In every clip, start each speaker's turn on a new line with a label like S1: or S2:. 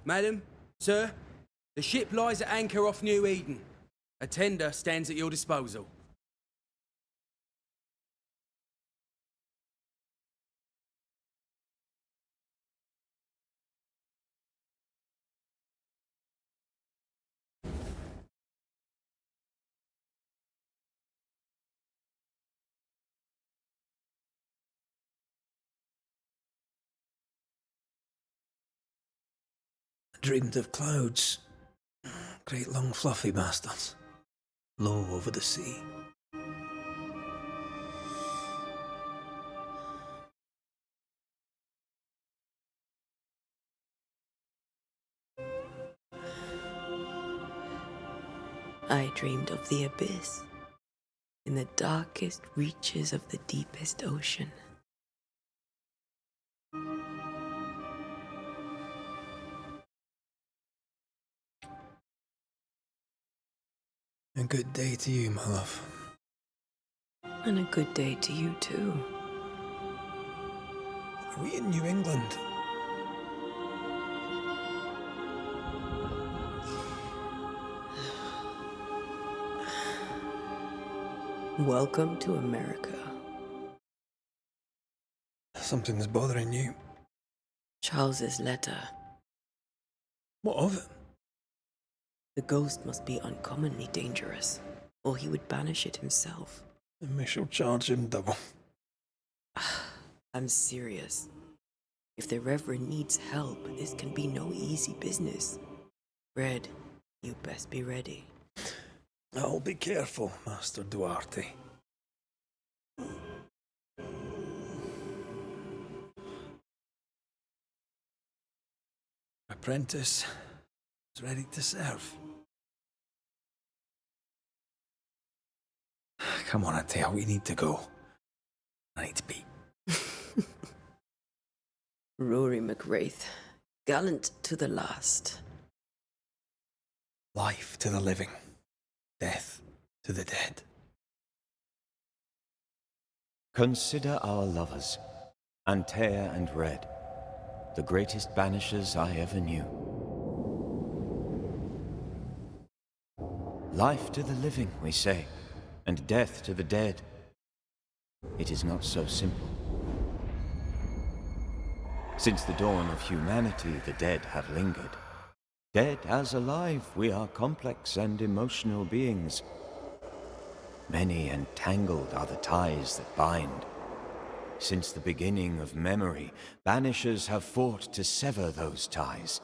S1: Madam, sir, the ship lies at anchor off New Eden. A tender stands at your disposal.
S2: I dreamed of clouds. Great long fluffy bastards. Low over the sea.
S3: I dreamed of the abyss, in the darkest reaches of the deepest ocean.
S2: A good day to you, my love.
S3: And a good day to you, too.
S2: Are we in New England?
S3: Welcome to America.
S2: Something's bothering you.
S3: Charles's letter.
S2: What of it?
S3: The ghost must be uncommonly dangerous, or he would banish it himself.
S2: And we shall charge him double.
S3: I'm serious. If the Reverend needs help, this can be no easy business. Red, you best be ready.
S2: I'll be careful, Master Duarte. Apprentice is ready to serve. Come on, Atea, we need to go. I need to be.
S3: Rory McWraith, gallant to the last.
S2: Life to the living, death to the dead.
S4: Consider our lovers, Antea and Red, the greatest banishers I ever knew. Life to the living, we say, and death to the dead. It is not so simple. Since the dawn of humanity, the dead have lingered. Dead as alive, we are complex and emotional beings. Many and tangled are the ties that bind. Since the beginning of memory, banishers have fought to sever those ties.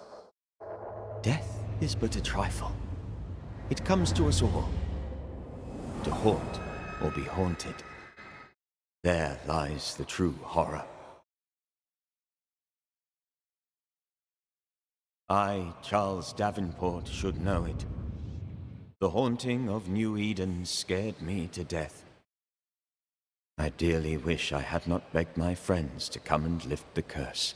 S4: Death is but a trifle. It comes to us all. To haunt or be haunted. There lies the true horror. I, Charles Davemport, should know it. The haunting of New Eden scared me to death. I dearly wish I had not begged my friends to come and lift the curse.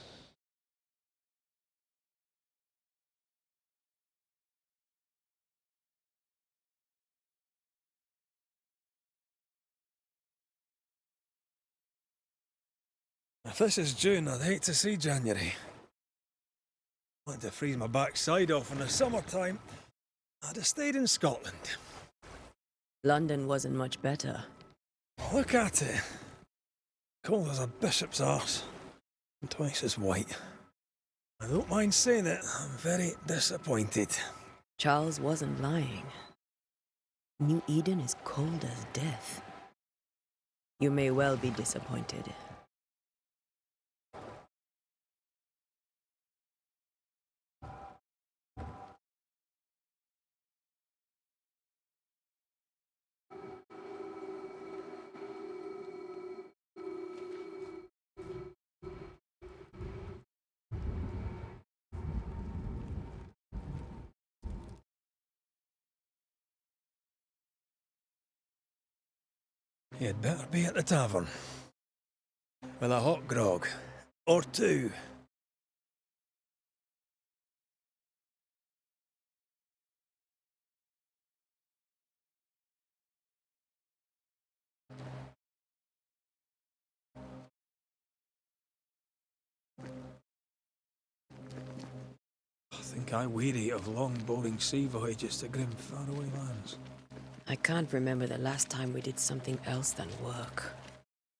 S2: If this is June, I'd hate to see January. I'd like to freeze my backside off in the summertime. I'd have stayed in Scotland.
S3: London wasn't much better.
S2: Look at it. Cold as a bishop's arse. And twice as white. I don't mind saying it, I'm very disappointed.
S3: Charles wasn't lying. New Eden is cold as death. You may well be disappointed.
S2: You'd better be at the tavern. With a hot grog. Or two. think I weary of long, boring sea voyages to grim, faraway lands.
S3: I can't remember the last time we did something else than work.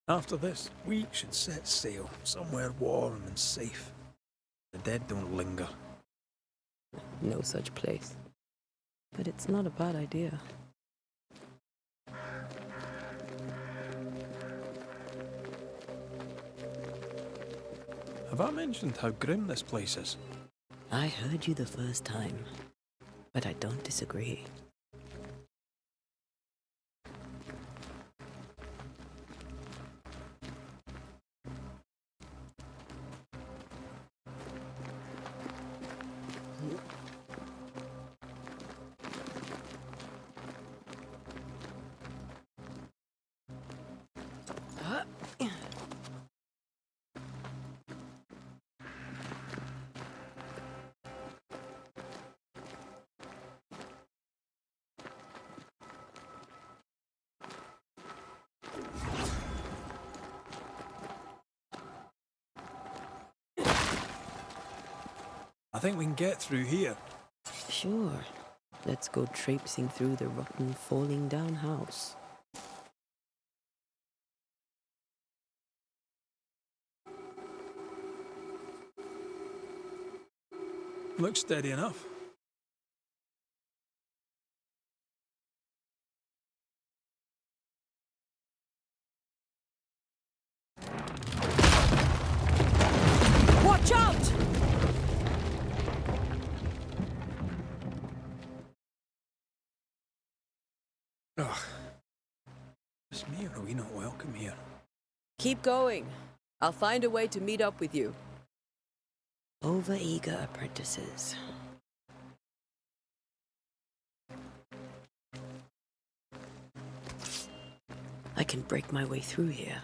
S2: After this, we should set sail somewhere warm and safe. The dead don't linger.
S3: No such place. But it's not a bad idea.
S2: Have I mentioned how grim this place is?
S3: I heard you the first time, but I don't disagree.
S2: I think we can get through here.
S3: Sure. Let's go traipsing through the rotten, falling down house.
S2: Looks steady enough.
S3: Watch out!
S2: Ugh. It's me, or are we not welcome here?
S3: Keep going. I'll find a way to meet up with you. Overeager apprentices. I can break my way through here.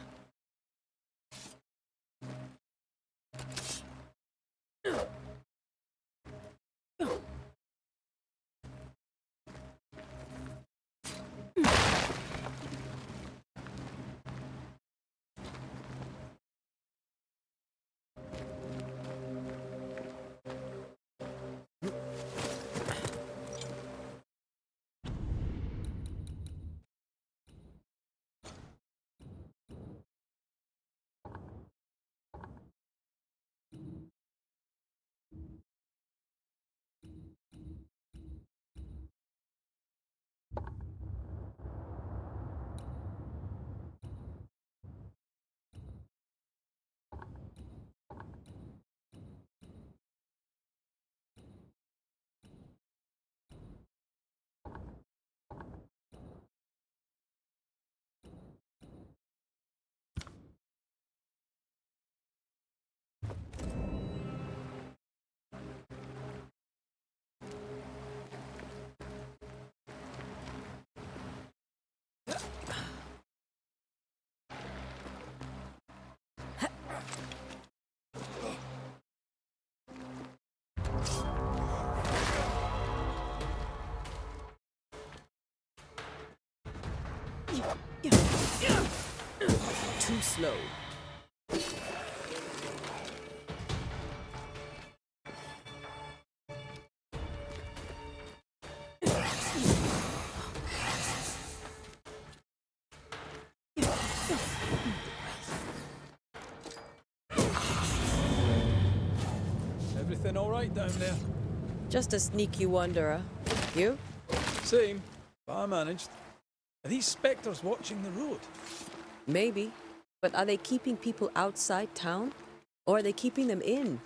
S3: Too slow.
S2: Everything all right down there?
S3: Just a sneaky wanderer. You?
S2: Same, but I managed. Are these spectres watching the road?
S3: Maybe. But are they keeping people outside town? Or are they keeping them in?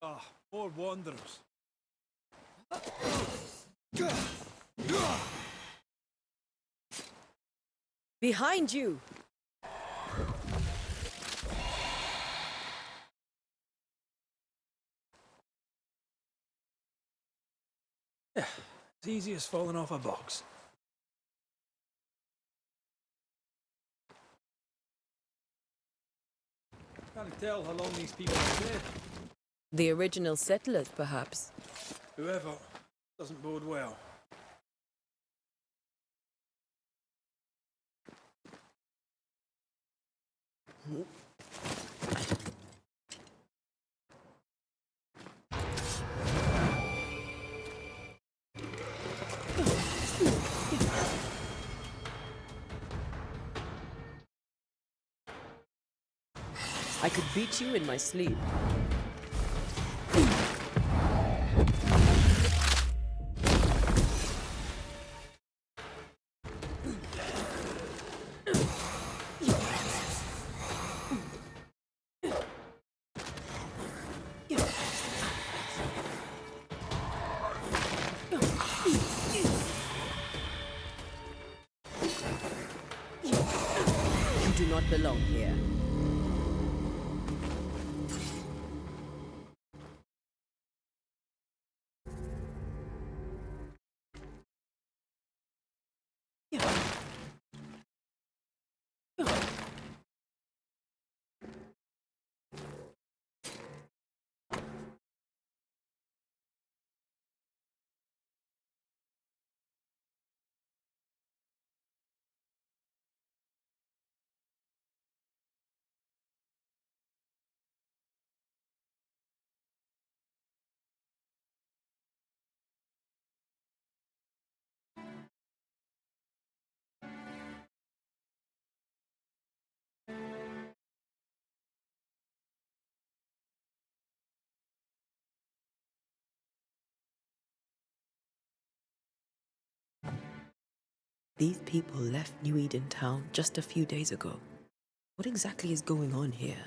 S2: Ah, more wanderers.
S3: Behind you!
S2: Yeah, as easy as falling off a box. Can't tell how long these people have been.
S3: The original settlers, perhaps.
S2: Whoever doesn't bode well.
S3: I could beat you in my sleep. You do not belong here. These people left New Eden Town just a few days ago. What exactly is going on here?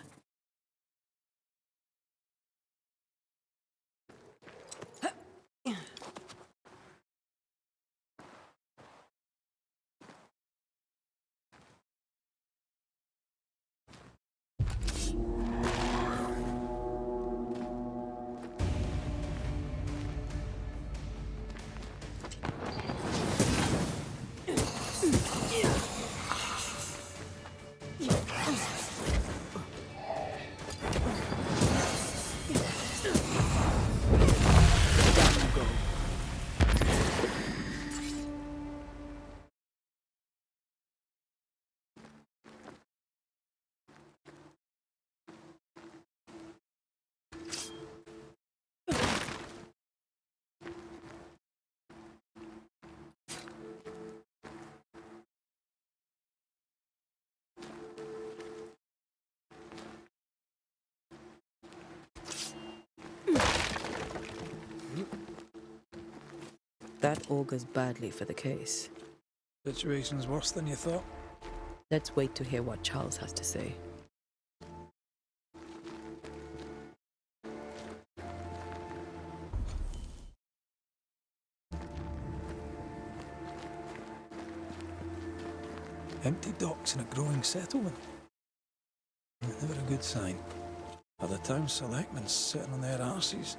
S3: That augurs badly for the case.
S2: Situation's worse than you thought.
S3: Let's wait to hear what Charles has to say.
S2: Empty docks in a growing settlement. Never a good sign. Are the town selectmen sitting on their arses?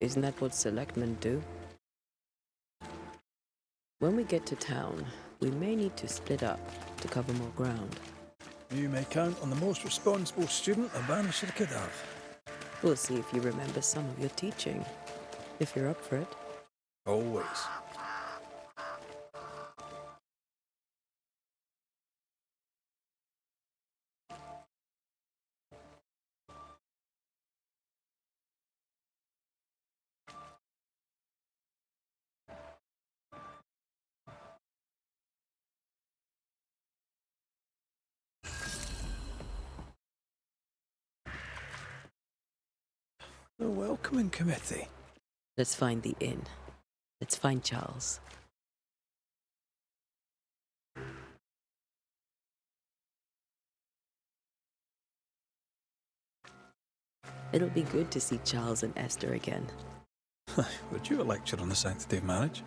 S3: Isn't that what selectmen do? When we get to town, we may need to split up to cover more ground.
S2: You may count on the most responsible student a Banisher could have.
S3: We'll see if you remember some of your teaching. If you're up for it.
S2: Always. The welcoming committee.
S3: Let's find the inn. Let's find Charles. It'll be good to see Charles and Esther again.
S2: Would you a lecture on the sanctity of marriage?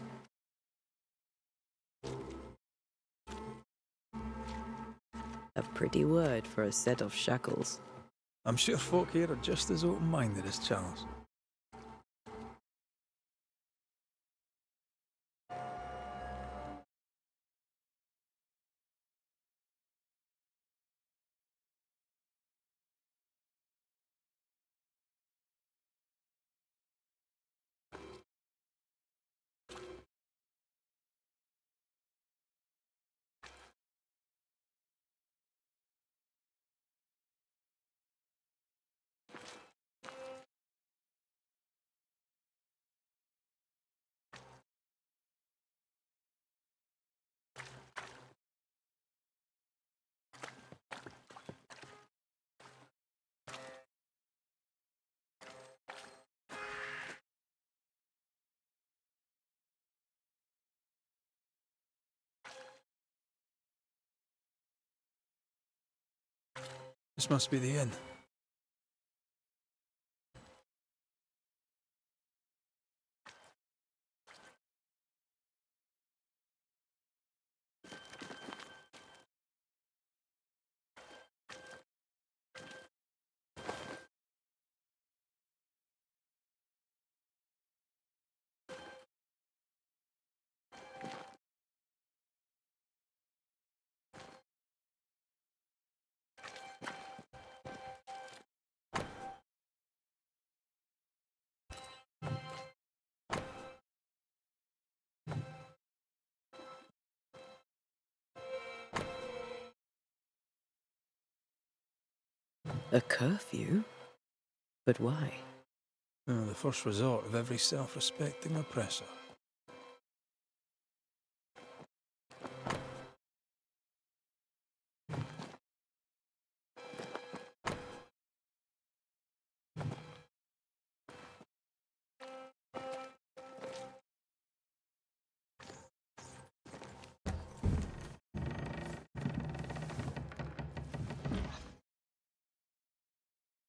S3: A pretty word for a set of shackles.
S2: I'm sure folk here are just as open-minded as Charles. This must be the inn.
S3: A curfew? But why?
S2: Oh, the first resort of every self-respecting oppressor.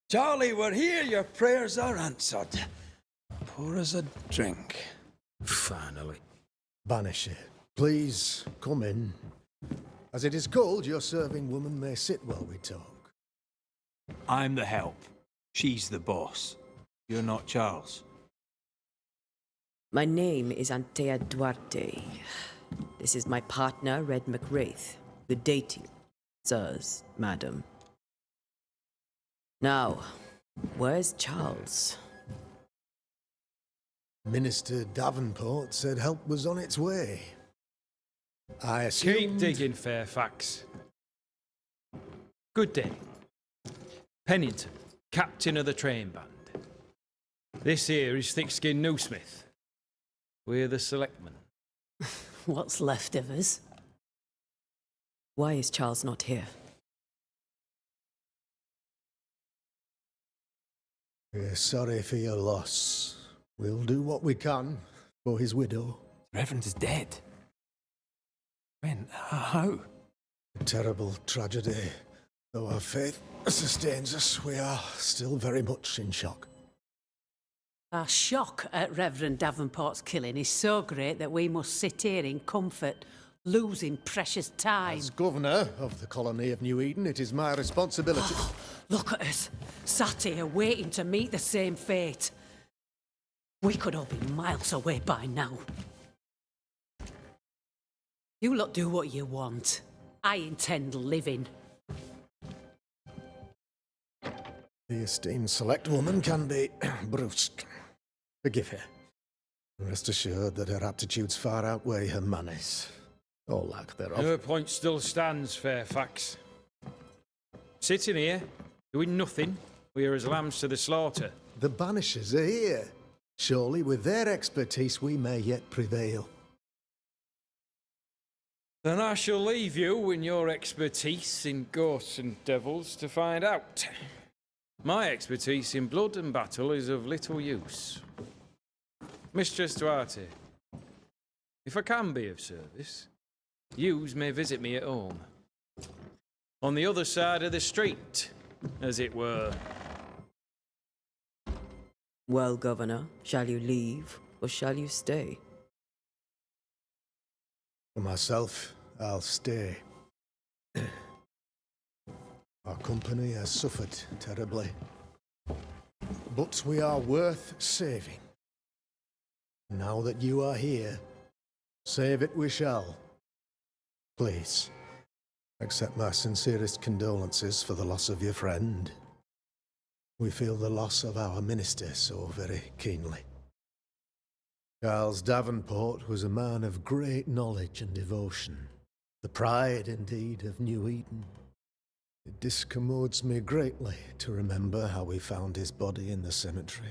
S2: Charlie, we're here. Your prayers are answered. Pour us a drink.
S1: Finally.
S5: Banisher, please come in. As it is cold, your serving woman may sit while we talk.
S2: I'm the help. She's the boss. You're not Charles.
S3: My name is Antea Duarte. This is my partner, Red McWraith. Good day to you, sirs, madam. Now, where's Charles?
S5: Minister Davemport said help was on its way. I assumed...
S1: Keep digging, Fairfax. Good day. Pennington, captain of the train band. This here is Thick-Skinned Newsmith. We're the selectmen.
S3: What's left of us? Why is Charles not here?
S5: We're sorry for your loss. We'll do what we can for his widow.
S2: Reverend is dead. When? How?
S5: A terrible tragedy. Though our faith sustains us, we are still very much in shock.
S6: Our shock at Reverend Davenport's killing is so great that we must sit here in comfort, losing precious time.
S5: As governor of the colony of New Eden, it is my responsibility...
S6: Look at us, sat here waiting to meet the same fate. We could all be miles away by now. You lot do what you want. I intend living.
S5: The esteemed select woman can be brusque. Forgive her. Rest assured that her aptitudes far outweigh her manners. Or lack thereof.
S1: Her point still stands, Fairfax. Sitting here, doing nothing, we are as lambs to the slaughter.
S5: The Banishers are here. Surely with their expertise we may yet prevail.
S1: Then I shall leave you in your expertise in ghosts and devils to find out. My expertise in blood and battle is of little use. Mistress Duarte, if I can be of service, yous may visit me at home. On the other side of the street, as it were.
S3: Well, Governor, shall you leave or shall you stay?
S5: For myself, I'll stay. Our company has suffered terribly, but we are worth saving. Now that you are here, save it we shall. Please, accept my sincerest condolences for the loss of your friend. We feel the loss of our minister so very keenly. Charles Davemport was a man of great knowledge and devotion, the pride, indeed, of New Eden. It discommodes me greatly to remember how we found his body in the cemetery.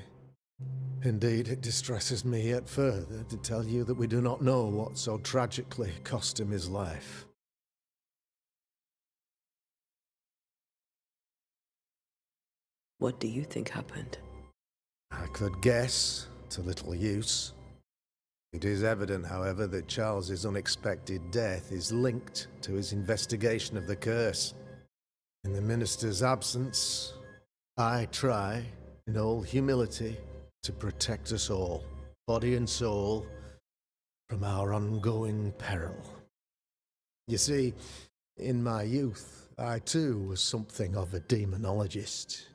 S5: Indeed, it distresses me yet further to tell you that we do not know what so tragically cost him his life.
S3: What do you think happened?
S5: I could guess, to little use. It is evident, however, that Charles's unexpected death is linked to his investigation of the curse. In the minister's absence, I try, in all humility, to protect us all, body and soul, from our ongoing peril. You see, in my youth, I too was something of a demonologist.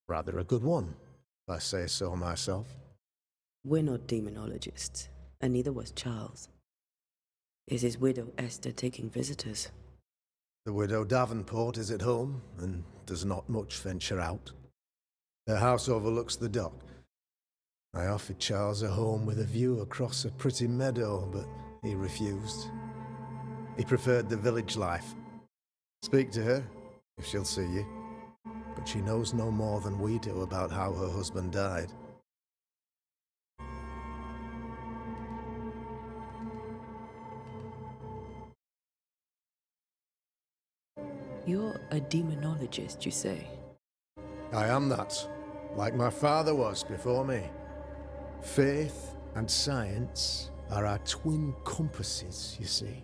S5: Rather a good one, if I say so myself.
S3: We're not demonologists, and neither was Charles. Is his widow Esther taking visitors?
S5: The widow Davemport is at home, and does not much venture out. Her house overlooks the dock. I offered Charles a home with a view across a pretty meadow, but he refused. He preferred the village life. Speak to her, if she'll see you. But she knows no more than we do about how her husband died.
S3: You're a demonologist, you say?
S5: I am that, like my father was before me. Faith and science are our twin compasses, you see,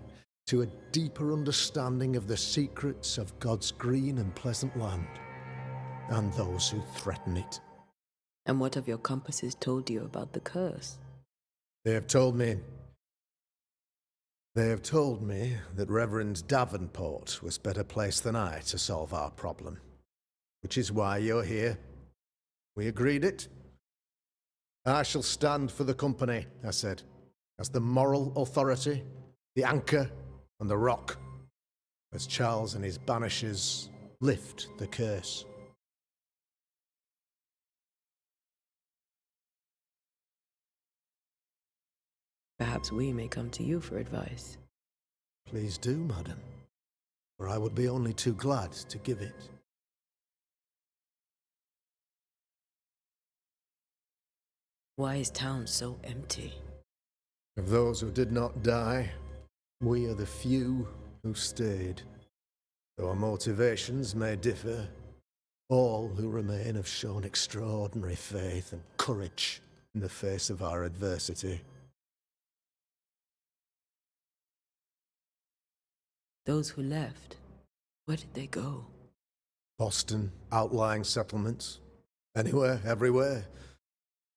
S5: to a deeper understanding of the secrets of God's green and pleasant land, and those who threaten it.
S3: And what have your compasses told you about the curse?
S5: They have told me that Reverend Davemport was better placed than I to solve our problem, which is why you're here. We agreed it. I shall stand for the company, I said, as the moral authority, the anchor, and the rock, as Charles and his Banishers lift the curse.
S3: Perhaps we may come to you for advice.
S5: Please do, madam, for I would be only too glad to give it.
S3: Why is town so empty?
S5: Of those who did not die, we are the few who stayed. Though our motivations may differ, all who remain have shown extraordinary faith and courage in the face of our adversity.
S3: Those who left, where did they go?
S5: Boston, outlying settlements. Anywhere, everywhere.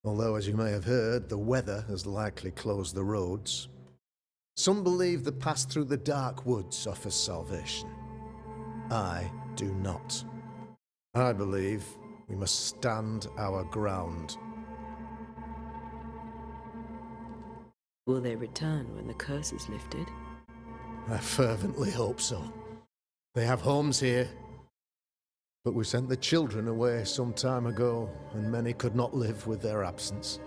S5: Although, as you may have heard, the weather has likely closed the roads. Some believe the path through the dark woods offers salvation. I do not. I believe we must stand our ground.
S3: Will they return when the curse is lifted?
S5: I fervently hope so. They have homes here. But we sent the children away some time ago, and many could not live with their absence.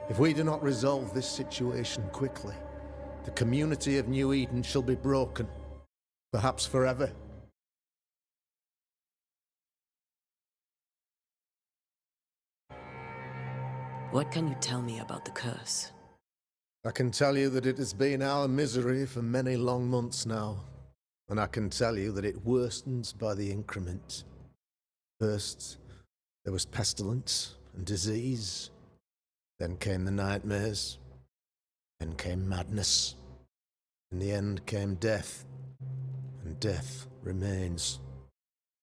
S5: If we do not resolve this situation quickly, the community of New Eden shall be broken, perhaps forever.
S3: What can you tell me about the curse?
S5: I can tell you that it has been our misery for many long months now, and I can tell you that it worsens by the increment. First, there was pestilence and disease. Then came the nightmares. Then came madness. In the end came death, and death remains.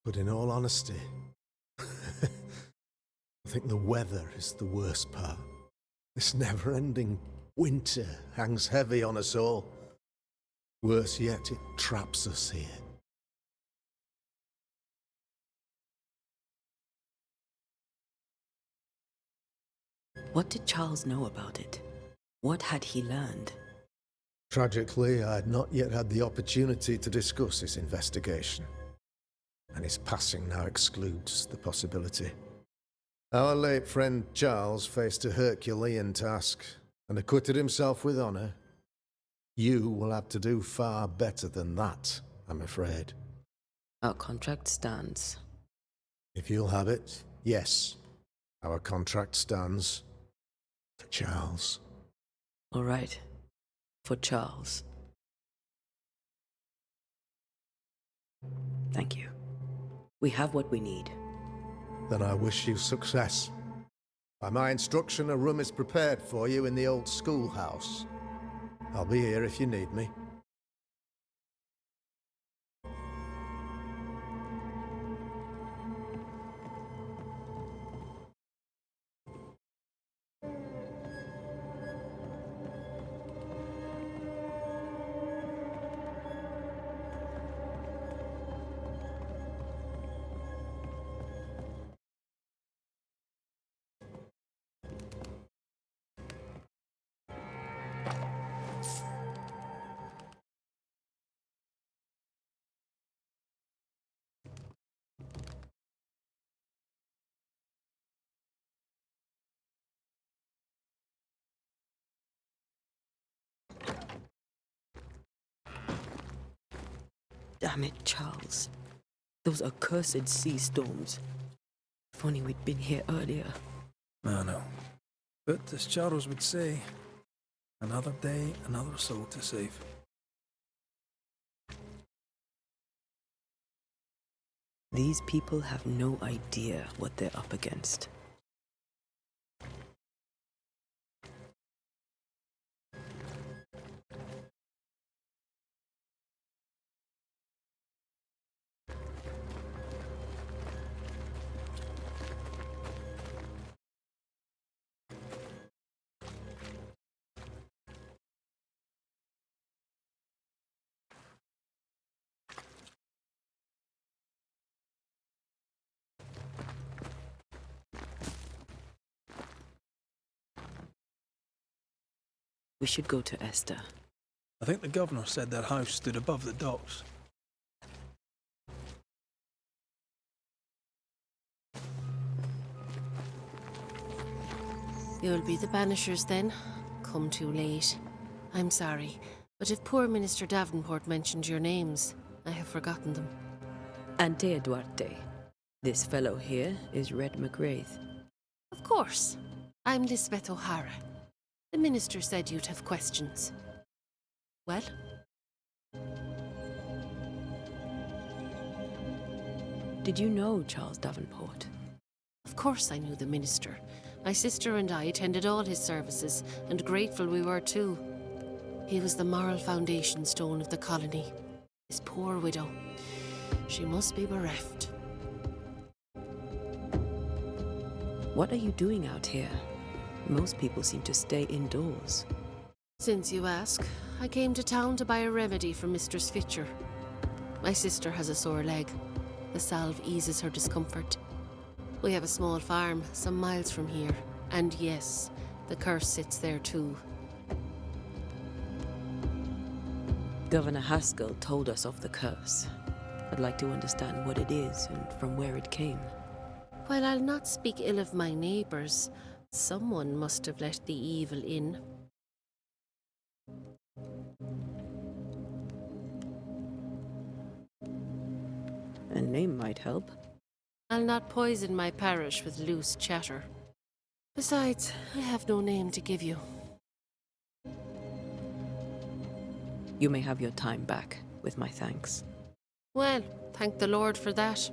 S5: But in all honesty, think the weather is the worst part. This never-ending winter hangs heavy on us all. Worse yet, it traps us here.
S3: What did Charles know about it? What had he learned?
S5: Tragically, I had not yet had the opportunity to discuss his investigation, and his passing now excludes the possibility. Our late friend Charles faced a Herculean task, and acquitted himself with honour. You will have to do far better than that, I'm afraid.
S3: Our contract stands.
S5: If you'll have it, yes. Our contract stands. For Charles.
S3: All right. For Charles. Thank you. We have what we need.
S5: Then I wish you success. By my instruction, a room is prepared for you in the old schoolhouse. I'll be here if you need me.
S3: Damn it, Charles. Those accursed sea storms. If only we'd been here earlier.
S2: I know. But as Charles would say, another day, another soul to save.
S3: These people have no idea what they're up against. We should go to Esther.
S2: I think the governor said their house stood above the docks.
S7: You'll be the Banishers then? Come too late. I'm sorry, but if poor Minister Davemport mentioned your names, I have forgotten them.
S3: Antea Duarte. This fellow here is Red McWraith.
S7: Of course. I'm Lisbeth O'Hara. The minister said you'd have questions. Well?
S3: Did you know Charles Davemport?
S7: Of course I knew the minister. My sister and I attended all his services, and grateful we were too. He was the moral foundation stone of the colony. His poor widow. She must be bereft.
S3: What are you doing out here? Most people seem to stay indoors.
S7: Since you ask, I came to town to buy a remedy for Mistress Fitcher. My sister has a sore leg. The salve eases her discomfort. We have a small farm, some miles from here. And yes, the curse sits there too.
S3: Governor Haskell told us of the curse. I'd like to understand what it is and from where it came.
S7: While I'll not speak ill of my neighbours, someone must have let the evil in.
S3: A name might help.
S7: I'll not poison my parish with loose chatter. Besides, I have no name to give you.
S3: You may have your time back, with my thanks.
S7: Well, thank the Lord for that.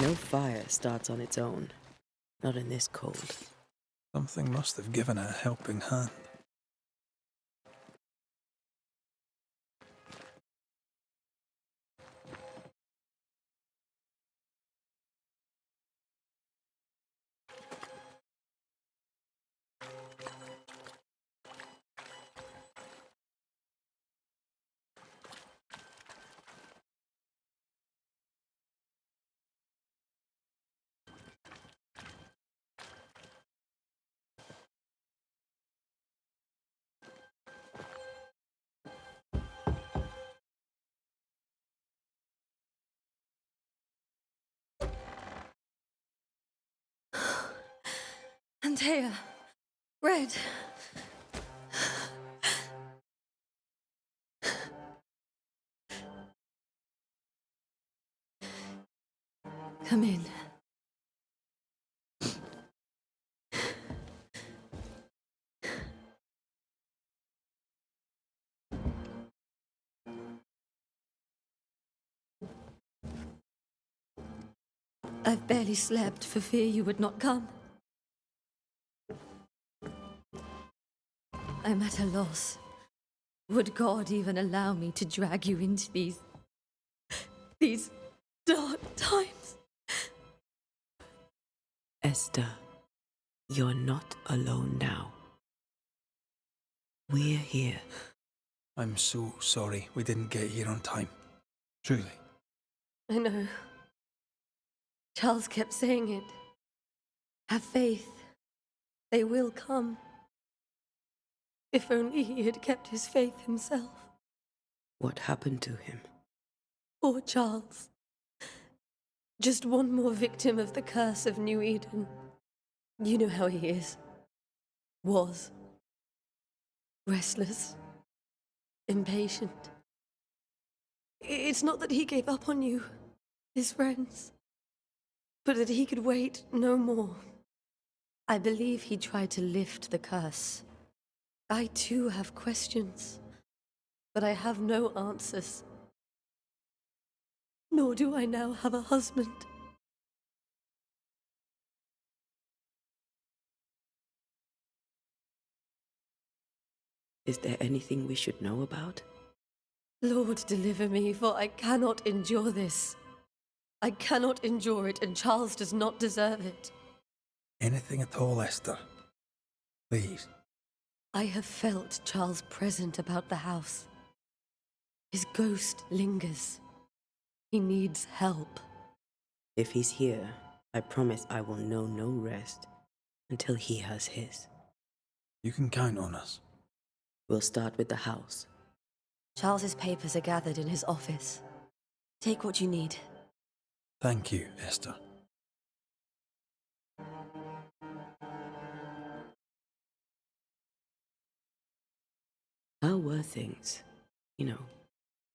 S3: No fire starts on its own. Not in this cold.
S2: Something must have given it a helping hand.
S8: Antea, Red. Come in. I've barely slept for fear you would not come. I'm at a loss. Would God even allow me to drag you into these dark times?
S3: Esther, you're not alone now. We're here.
S2: I'm so sorry we didn't get here on time. Truly.
S8: I know. Charles kept saying it. Have faith. They will come. If only he had kept his faith himself.
S3: What happened to him?
S8: Poor Charles. Just one more victim of the curse of New Eden. You know how he is. Was. Restless. Impatient. It's not that he gave up on you, his friends, but that he could wait no more. I believe he tried to lift the curse. I too have questions, but I have no answers. Nor do I now have a husband.
S3: Is there anything we should know about?
S8: Lord, deliver me, for I cannot endure this. I cannot endure it, and Charles does not deserve it.
S2: Anything at all, Esther. Please.
S8: I have felt Charles present about the house. His ghost lingers. He needs help.
S3: If he's here, I promise I will know no rest until he has his.
S2: You can count on us.
S3: We'll start with the house.
S8: Charles's papers are gathered in his office. Take what you need.
S2: Thank you, Esther.
S3: How were things,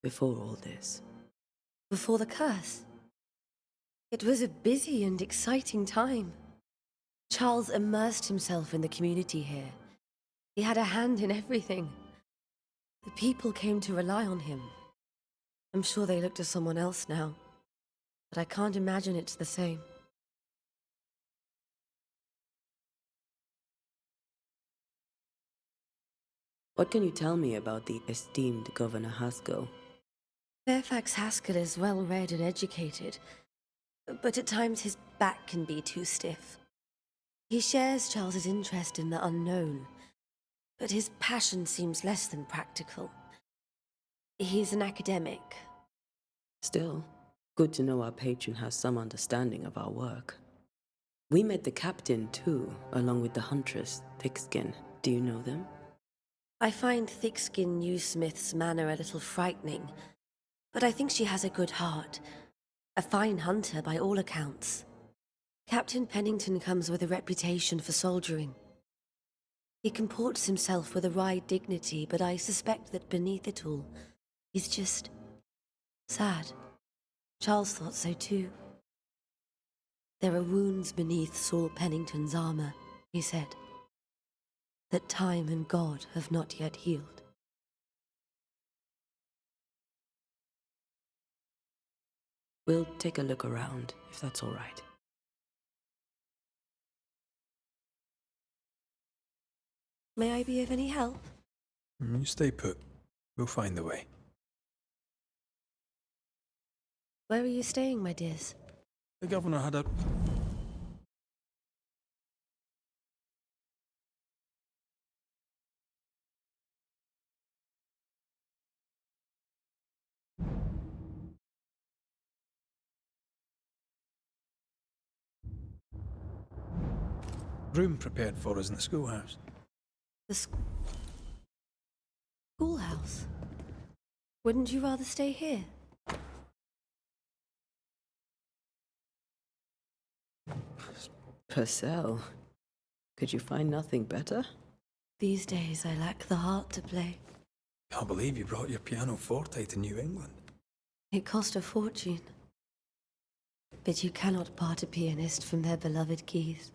S3: before all this?
S8: Before the curse. It was a busy and exciting time. Charles immersed himself in the community here. He had a hand in everything. The people came to rely on him. I'm sure they look to someone else now, but I can't imagine it's the same.
S3: What can you tell me about the esteemed Governor Haskell?
S8: Fairfax Haskell is well-read and educated, but at times his back can be too stiff. He shares Charles's interest in the unknown, but his passion seems less than practical. He's an academic.
S3: Still, good to know our patron has some understanding of our work. We met the captain, too, along with the huntress, Thickskin. Do you know them?
S8: I find Thickskin Newsmith's manner a little frightening, but I think she has a good heart. A fine hunter by all accounts. Captain Pennington comes with a reputation for soldiering. He comports himself with a wry dignity, but I suspect that beneath it all, he's just sad. Charles thought so too. There are wounds beneath Saul Pennington's armor, he said, that time and God have not yet healed.
S3: We'll take a look around, if that's all right.
S8: May I be of any help?
S2: You stay put. We'll find the way.
S8: Where are you staying, my dears?
S2: The governor had a... room prepared for us in the schoolhouse.
S8: The schoolhouse? Wouldn't you rather stay here?
S3: Purcell, could you find nothing better?
S8: These days I lack the heart to play.
S2: Can't believe you brought your pianoforte to New England.
S8: It cost a fortune. But you cannot part a pianist from their beloved keys.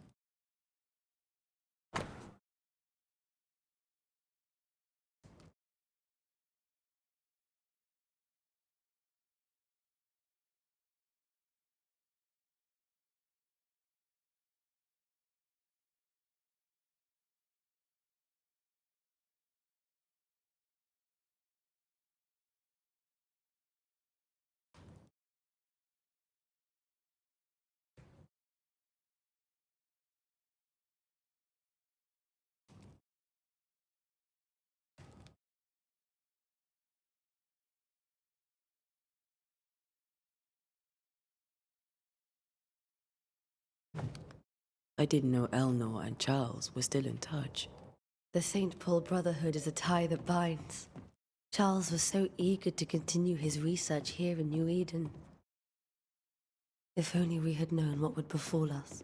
S3: I didn't know Eleanor and Charles were still in touch.
S8: The St. Paul Brotherhood is a tie that binds. Charles was so eager to continue his research here in New Eden. If only we had known what would befall us.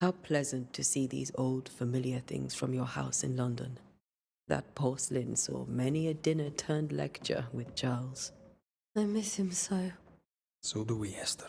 S3: How pleasant to see these old, familiar things from your house in London. That porcelain saw many a dinner-turned-lecture with Charles.
S8: I miss him so.
S2: So do we, Esther.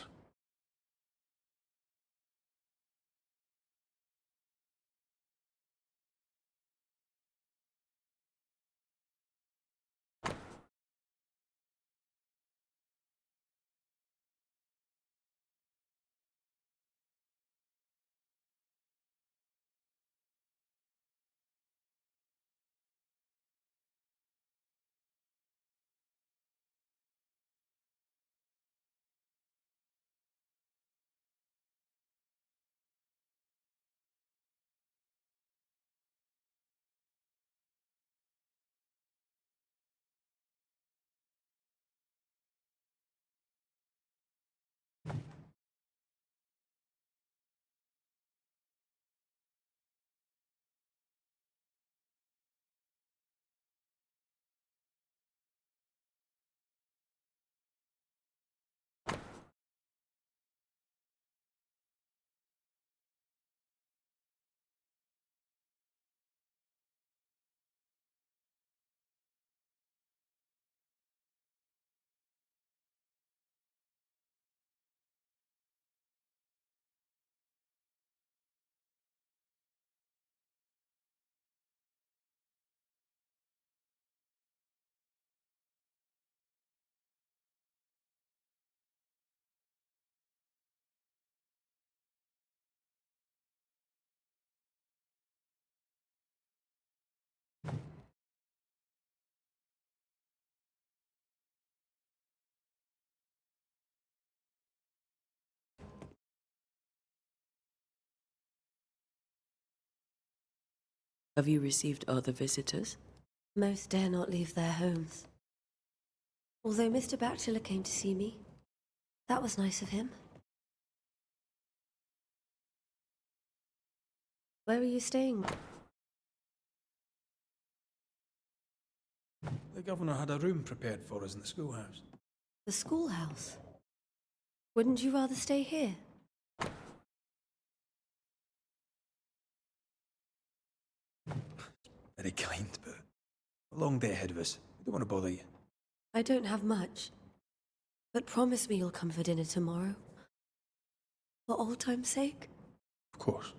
S3: Have you received other visitors?
S8: Most dare not leave their homes. Although Mr. Bachelor came to see me. That was nice of him. Where are you staying?
S2: The governor had a room prepared for us in the schoolhouse.
S8: The schoolhouse. Wouldn't you rather stay here?
S2: Very kind, but a long day ahead of us. I don't want to bother you.
S8: I don't have much. But promise me you'll come for dinner tomorrow. For old time's sake.
S2: Of course.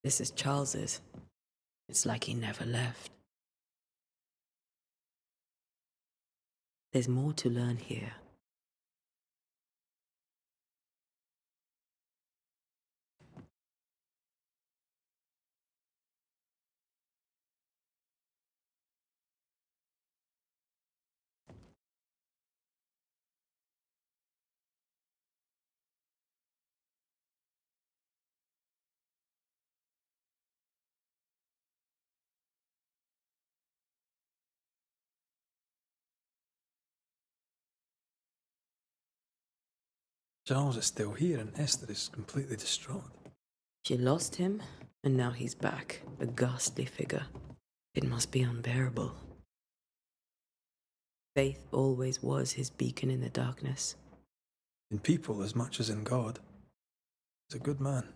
S3: This is Charles's. It's like he never left. There's more to learn here.
S2: Charles is still here and Esther is completely distraught.
S3: She lost him, and now he's back, a ghastly figure. It must be unbearable. Faith always was his beacon in the darkness.
S2: In people as much as in God. He's a good man.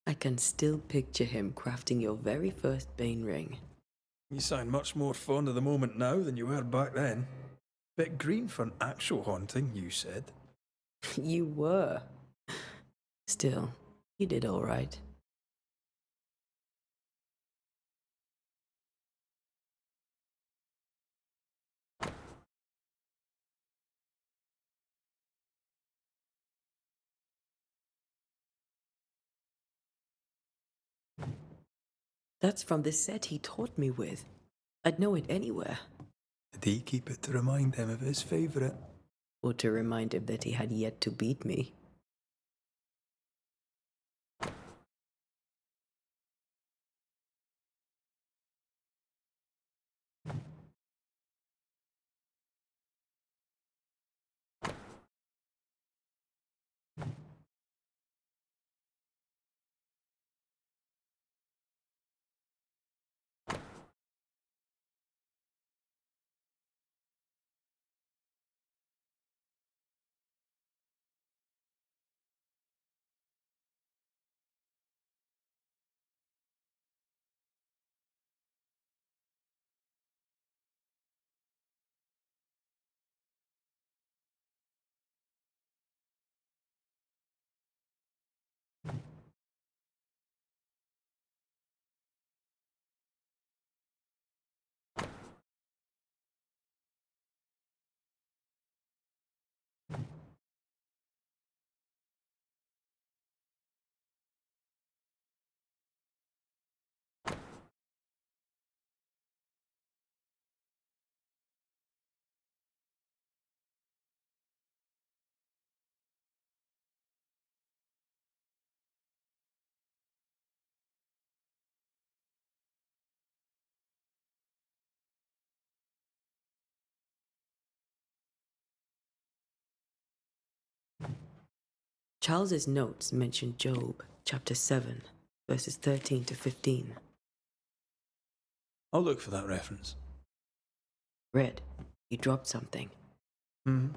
S3: I can still picture him crafting your very first Bane ring.
S2: You sound much more fond of the moment now than you were back then. Bit green for an actual haunting, you said.
S3: You were. Still, you did all right. That's from the set he taught me with. I'd know it anywhere.
S2: Did he keep it to remind him of his favourite?
S3: Or to remind him that he had yet to beat me. Charles's notes mention Job, chapter 7, verses 13 to 15.
S2: I'll look for that reference.
S3: Red, you dropped something.
S2: Hmm.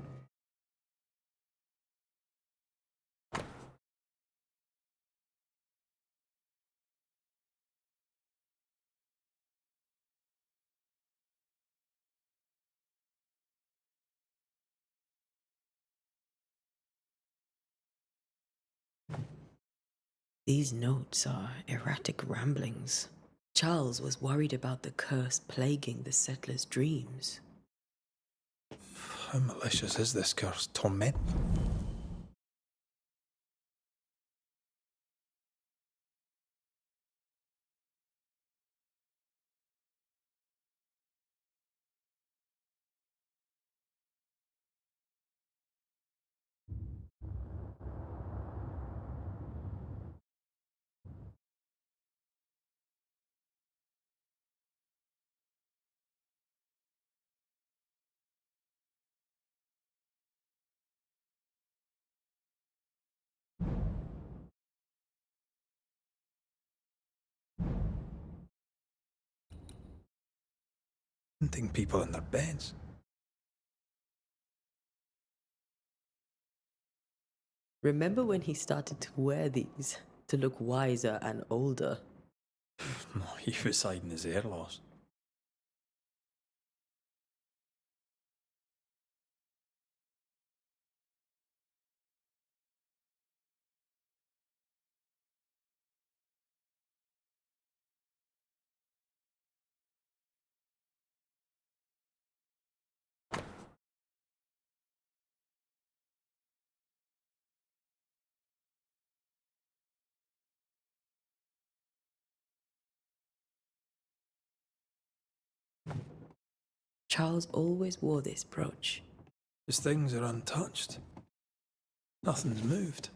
S3: These notes are erratic ramblings. Charles was worried about the curse plaguing the settlers' dreams.
S2: How malicious is this curse? Torment? hunting people in their beds.
S3: Remember when he started to wear these to look wiser and older?
S2: He was hiding his hair loss.
S3: Charles always wore this brooch.
S2: His things are untouched. Nothing's moved.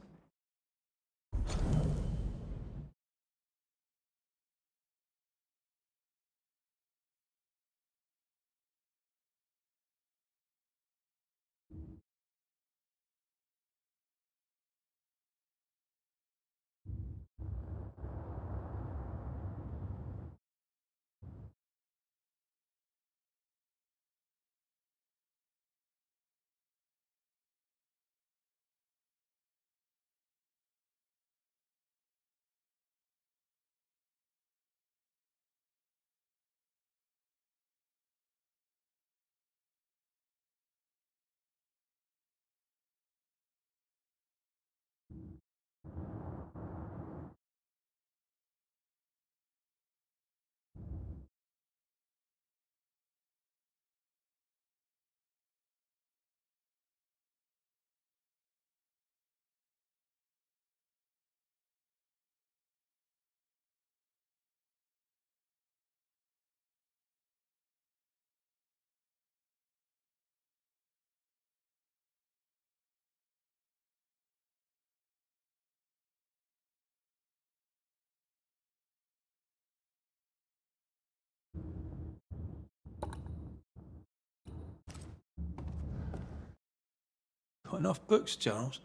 S2: Got enough books, Charles?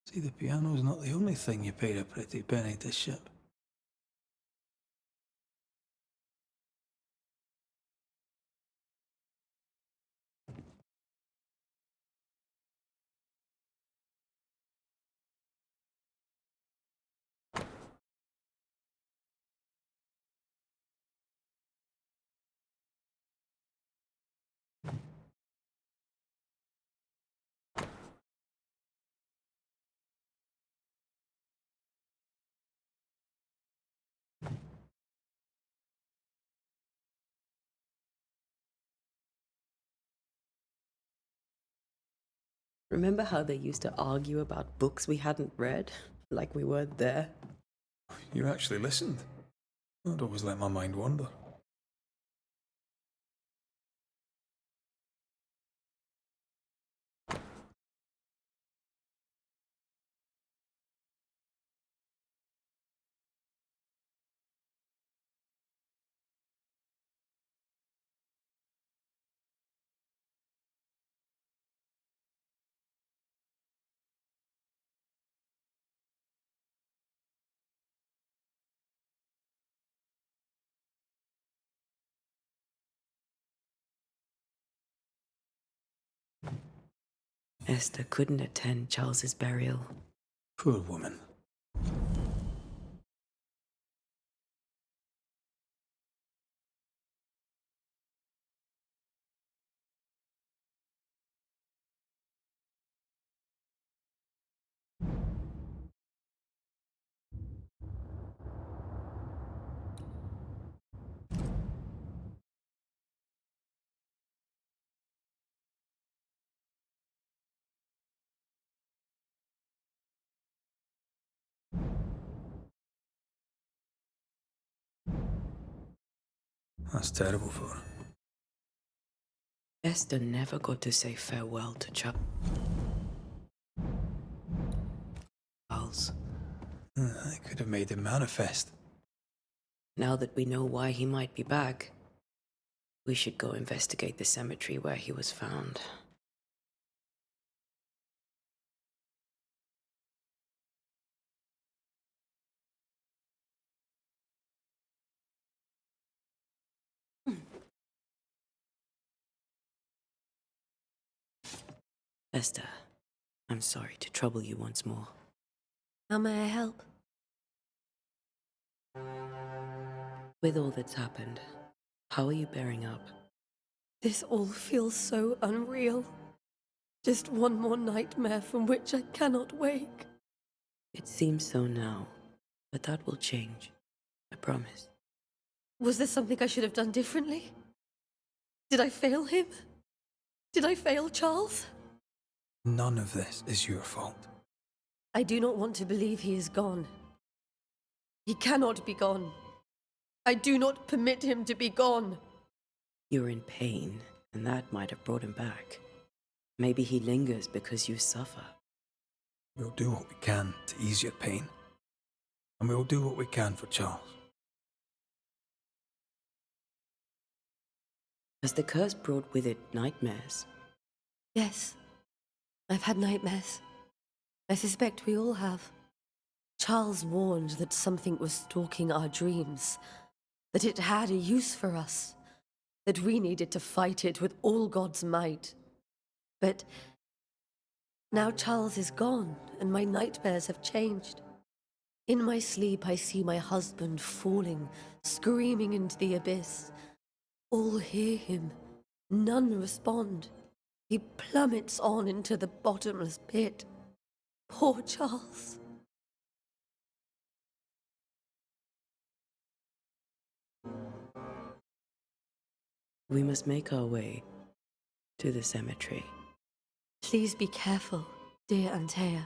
S2: See, the piano's not the only thing you paid a pretty penny to ship.
S3: Remember how they used to argue about books we hadn't read? Like we weren't there?
S2: You actually listened. I'd always let my mind wander.
S3: Esther couldn't attend Charles's burial.
S2: Poor woman. That's terrible for her.
S3: Esther never got to say farewell to Charles.
S2: I could have made him manifest.
S3: Now that we know why he might be back, we should go investigate the cemetery where he was found. Esther, I'm sorry to trouble you once more.
S8: How may I help?
S3: With all that's happened, how are you bearing up?
S8: This all feels so unreal. Just one more nightmare from which I cannot wake.
S3: It seems so now, but that will change. I promise.
S8: Was there something I should have done differently? Did I fail him? Did I fail Charles?
S2: None of this is your fault.
S8: I do not want to believe he is gone. He cannot be gone. I do not permit him to be gone.
S3: You're in pain, and that might have brought him back. Maybe he lingers because you suffer.
S2: We'll do what we can to ease your pain. And we'll do what we can for Charles.
S3: Has the curse brought with it nightmares?
S8: Yes, I've had nightmares. I suspect we all have. Charles warned that something was stalking our dreams, that it had a use for us, that we needed to fight it with all God's might. But now Charles is gone, and my nightmares have changed. In my sleep, I see my husband falling, screaming into the abyss. All hear him. None respond. He plummets on into the bottomless pit. Poor Charles.
S3: We must make our way to the cemetery.
S8: Please be careful, dear Antea.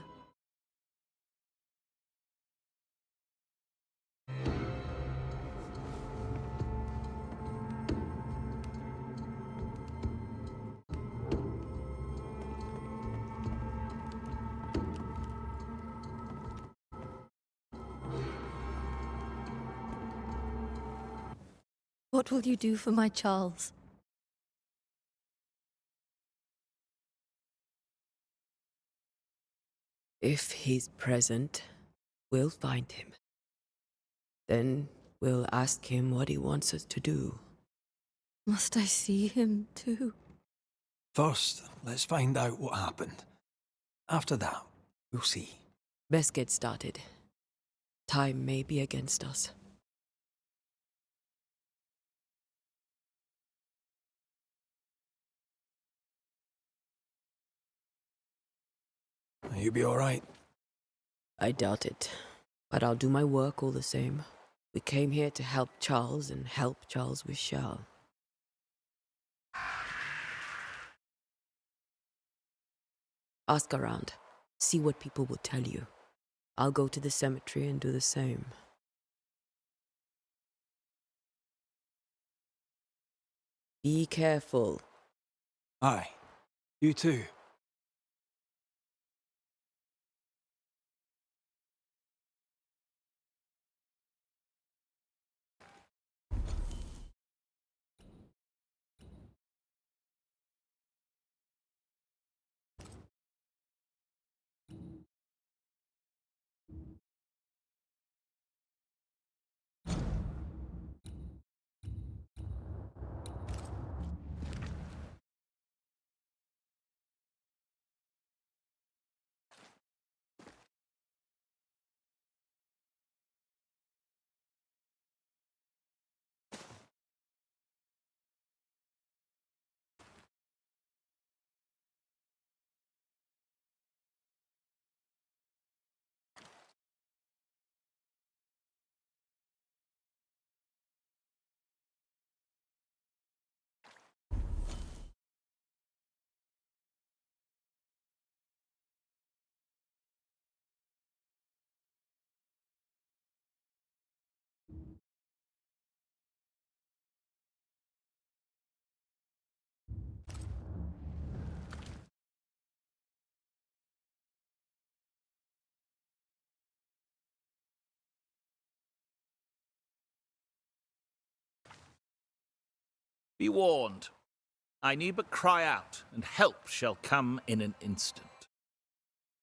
S8: What will you do for my Charles?
S3: If he's present, we'll find him. Then we'll ask him what he wants us to do.
S8: Must I see him too?
S2: First, let's find out what happened. After that, we'll see.
S3: Best get started. Time may be against us.
S2: You be all right?
S3: I doubt it, but I'll do my work all the same. We came here to help Charles, and help Charles we shall. Ask around. See what people will tell you. I'll go to the cemetery and do the same. Be careful.
S2: Aye. You too.
S9: Be warned. I need but cry out, and help shall come in an instant.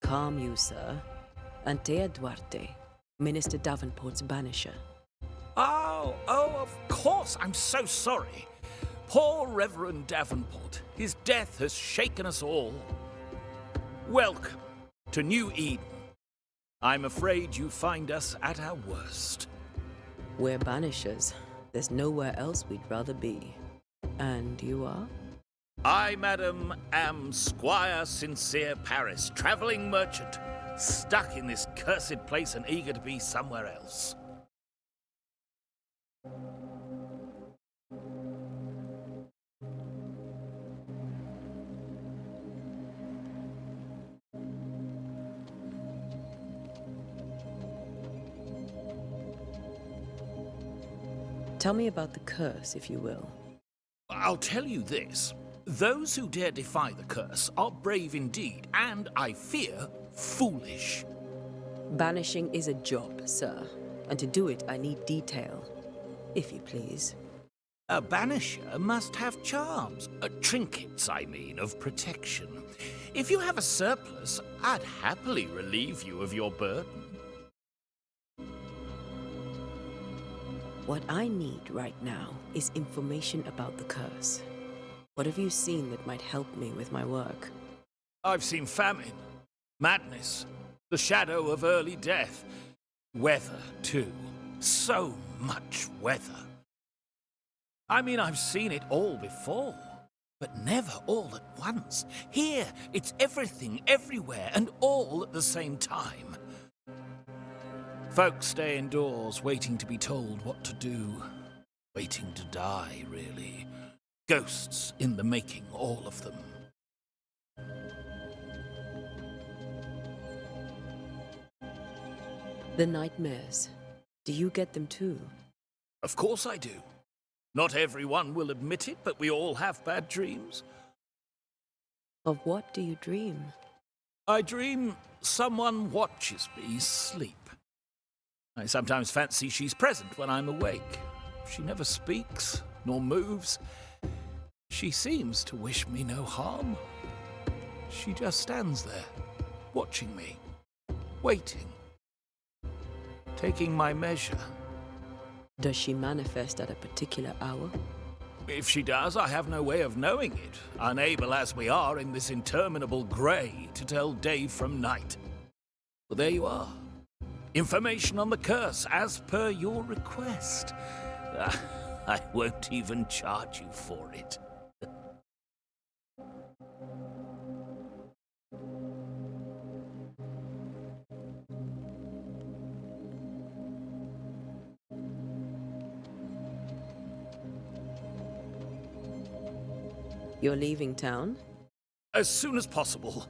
S3: Calm you, sir. Antea Duarte, Minister Davenport's banisher.
S9: Oh, of course. I'm so sorry. Poor Reverend Davemport. His death has shaken us all. Welcome to New Eden. I'm afraid you find us at our worst.
S3: We're Banishers. There's nowhere else we'd rather be. And you are?
S9: I, madam, am Squire Sincere Paris, travelling merchant, stuck in this cursed place and eager to be somewhere else.
S3: Tell me about the curse, if you will.
S9: I'll tell you this. Those who dare defy the curse are brave indeed, and, I fear, foolish.
S3: Banishing is a job, sir. And to do it, I need detail. If you please.
S9: A banisher must have charms. Trinkets, I mean, of protection. If you have a surplus, I'd happily relieve you of your burden.
S3: What I need right now is information about the curse. What have you seen that might help me with my work?
S9: I've seen famine, madness, the shadow of early death. Weather, too. So much weather. I mean, I've seen it all before, but never all at once. Here, it's everything, everywhere, and all at the same time. Folks stay indoors, waiting to be told what to do. Waiting to die, really. Ghosts in the making, all of them.
S3: The nightmares. Do you get them too?
S9: Of course I do. Not everyone will admit it, but we all have bad dreams.
S3: Of what do you dream?
S9: I dream someone watches me sleep. I sometimes fancy she's present when I'm awake. She never speaks, nor moves. She seems to wish me no harm. She just stands there, watching me, waiting, taking my measure.
S3: Does she manifest at a particular hour?
S9: If she does, I have no way of knowing it, unable as we are in this interminable grey to tell day from night. Well, there you are. Information on the curse, as per your request. I won't even charge you for it.
S3: You're leaving town?
S9: As soon as possible.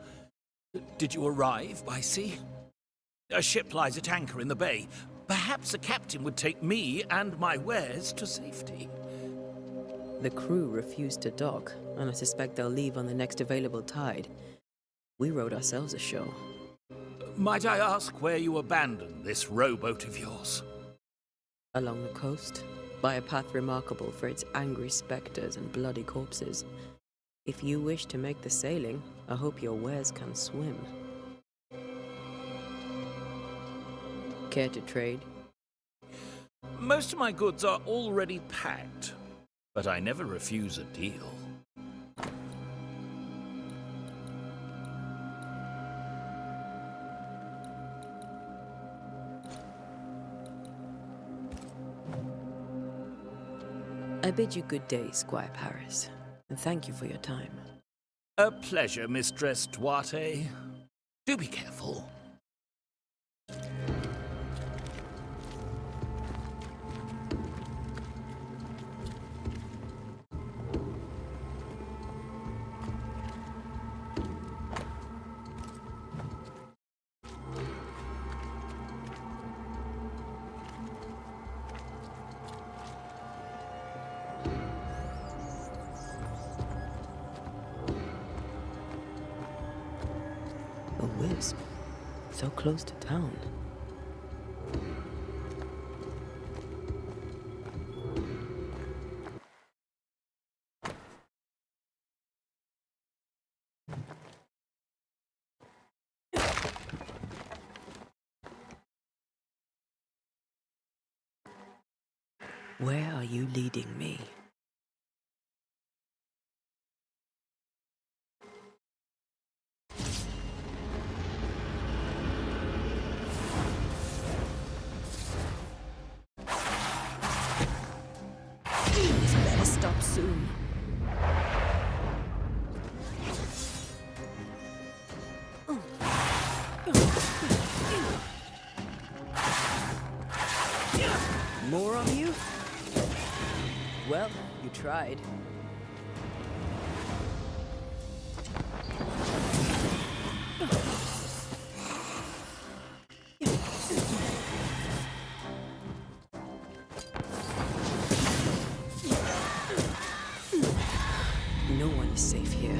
S9: Did you arrive by sea? A ship lies at anchor in the bay. Perhaps a captain would take me and my wares to safety.
S3: The crew refused to dock, and I suspect they'll leave on the next available tide. We rode ourselves ashore.
S9: Might I ask where you abandoned this rowboat of yours?
S3: Along the coast, by a path remarkable for its angry specters and bloody corpses. If you wish to make the sailing, I hope your wares can swim. Care to trade?
S9: Most of my goods are already packed, but I never refuse a deal.
S3: I bid you good day, Squire Paris, and thank you for your time.
S9: A pleasure, Mistress Duarte. Do be careful.
S3: A wisp, so close to town. Where are you leading me? soon. More on you? Well, you tried. No one is safe here.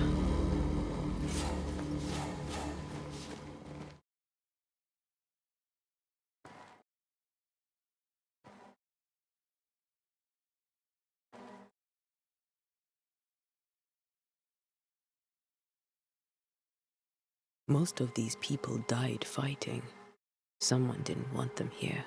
S3: Most of these people died fighting. Someone didn't want them here.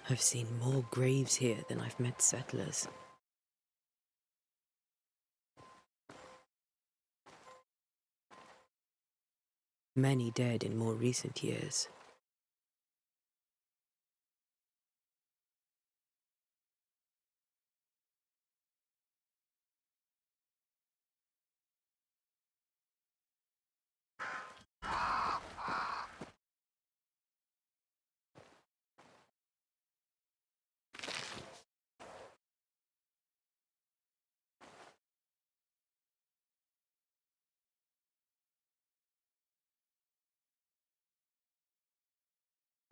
S3: I've seen more graves here than I've met settlers. Many dead in more recent years.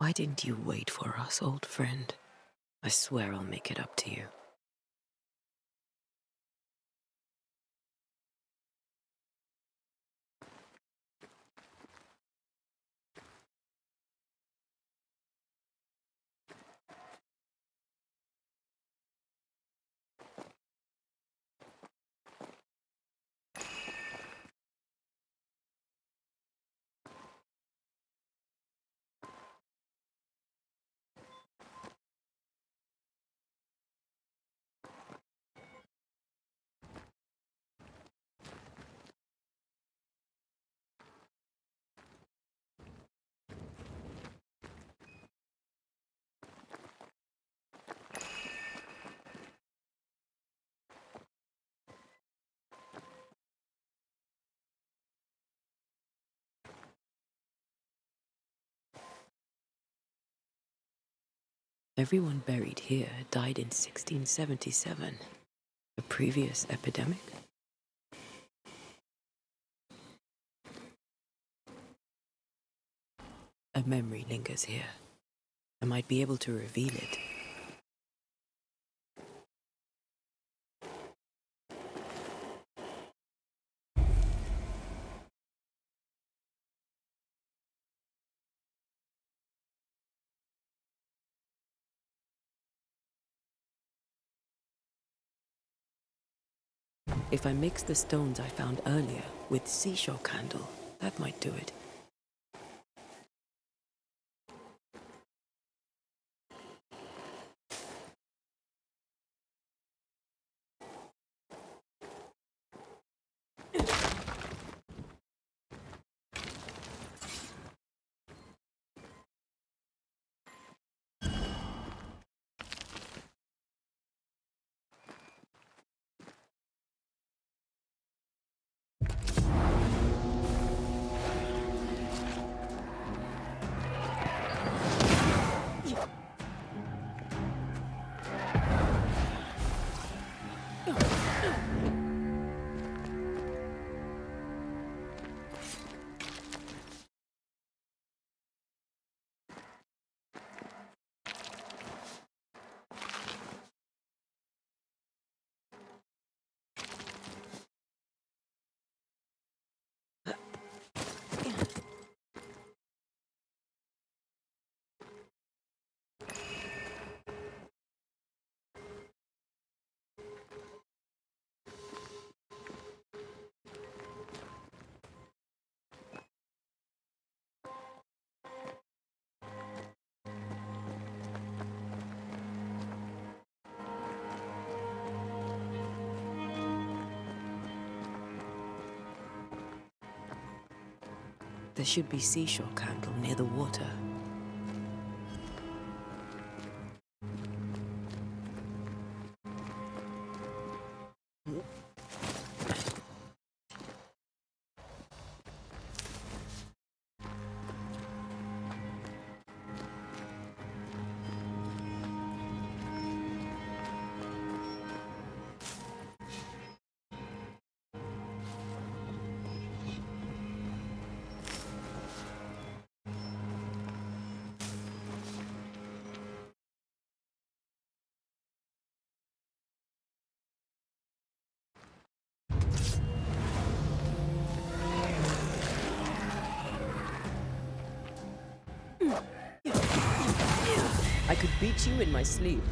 S3: Why didn't you wait for us, old friend? I swear I'll make it up to you. Everyone buried here died in 1677. A previous epidemic? A memory lingers here. I might be able to reveal it. If I mix the stones I found earlier with seashore candle, that might do it. There should be seashore candle near the water. I could beat you in my sleep.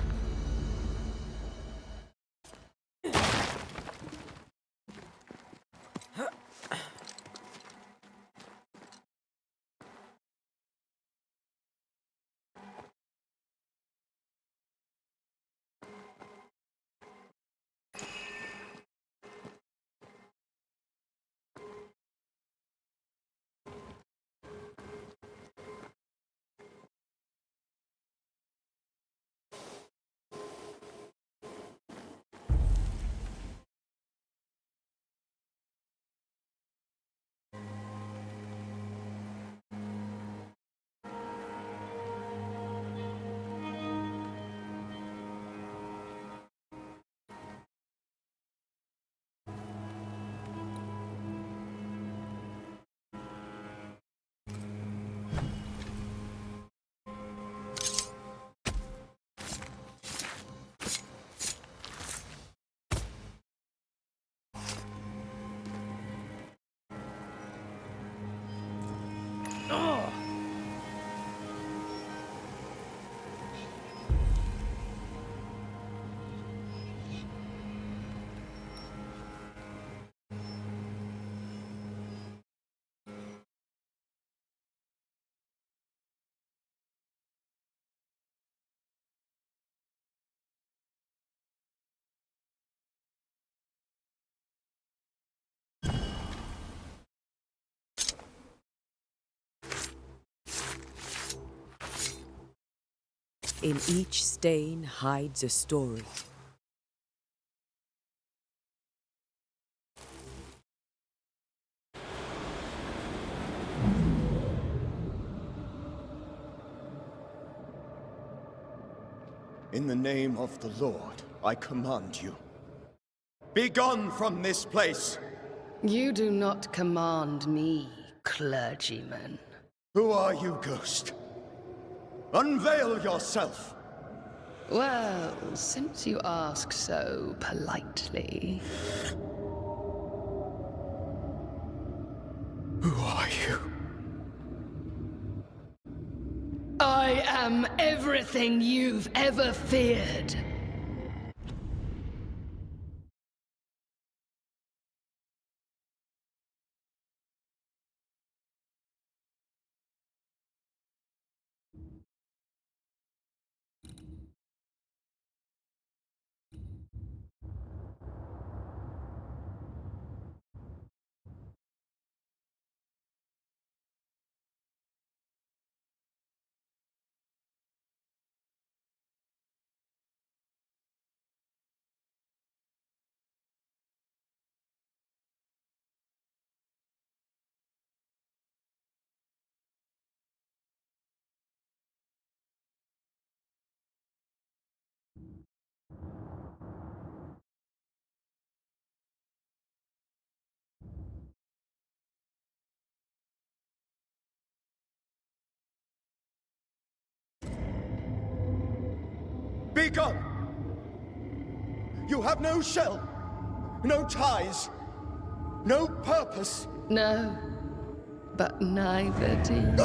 S3: In each stain hides a story.
S10: In the name of the Lord, I command you. Begone from this place!
S11: You do not command me, clergyman.
S10: Who are you, ghost? Unveil yourself!
S11: Well, since you ask so politely...
S10: Who are you?
S11: I am everything you've ever feared.
S10: Begone! You have no shell, no ties, no purpose.
S11: No, but neither do you.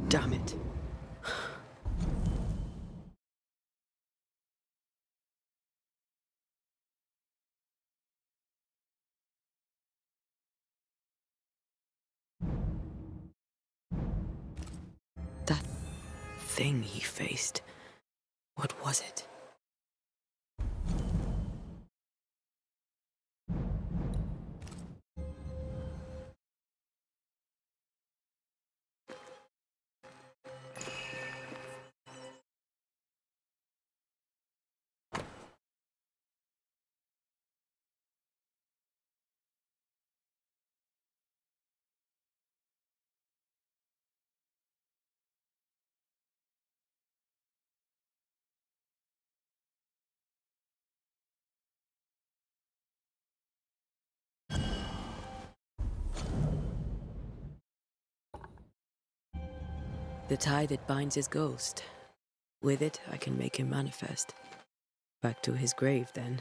S3: Damn it. That thing he faced, what was it? The tie that binds his ghost. With it, I can make him manifest. Back to his grave, then.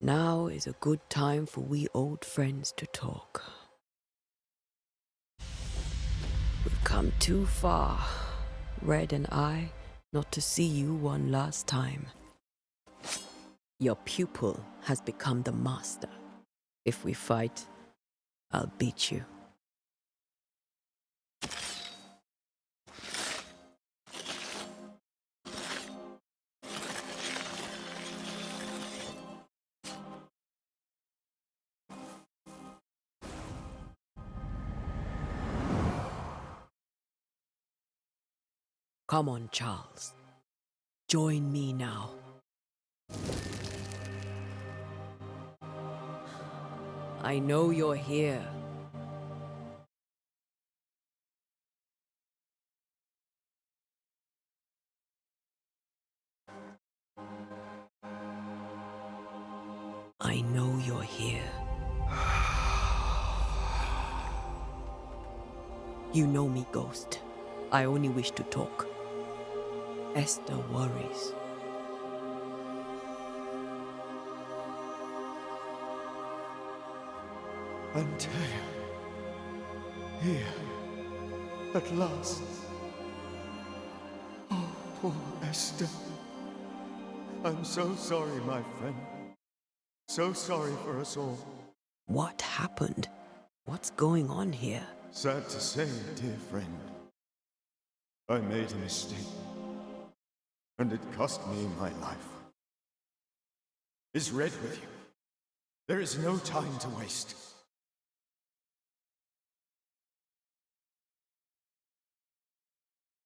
S3: Now is a good time for we old friends to talk. We've come too far, Red and I, not to see you one last time. Your pupil has become the master. If we fight, I'll beat you. Come on, Charles. Join me now. I know you're here. I know you're here. You know me, Ghost. I only wish to talk. Esther worries.
S10: Antea. Here. At last. Oh, poor Esther. I'm so sorry, my friend. So sorry for us all.
S3: What happened? What's going on here?
S10: Sad to say, dear friend. I made a mistake. And it cost me my life. Is Red with you? There is no time to waste.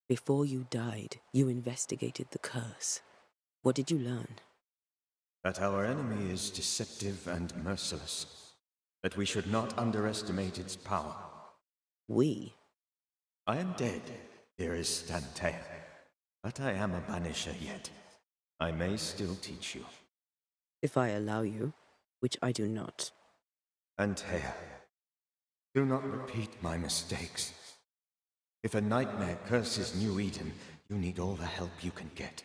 S3: Before you died, you investigated the curse. What did you learn?
S4: That our enemy is deceptive and merciless. That we should not underestimate its power.
S3: We?
S4: I am dead, dearest Antea. But I am a Banisher yet. I may still teach you.
S3: If I allow you, which I do not.
S4: Antea, do not repeat my mistakes. If a nightmare curses New Eden, you need all the help you can get.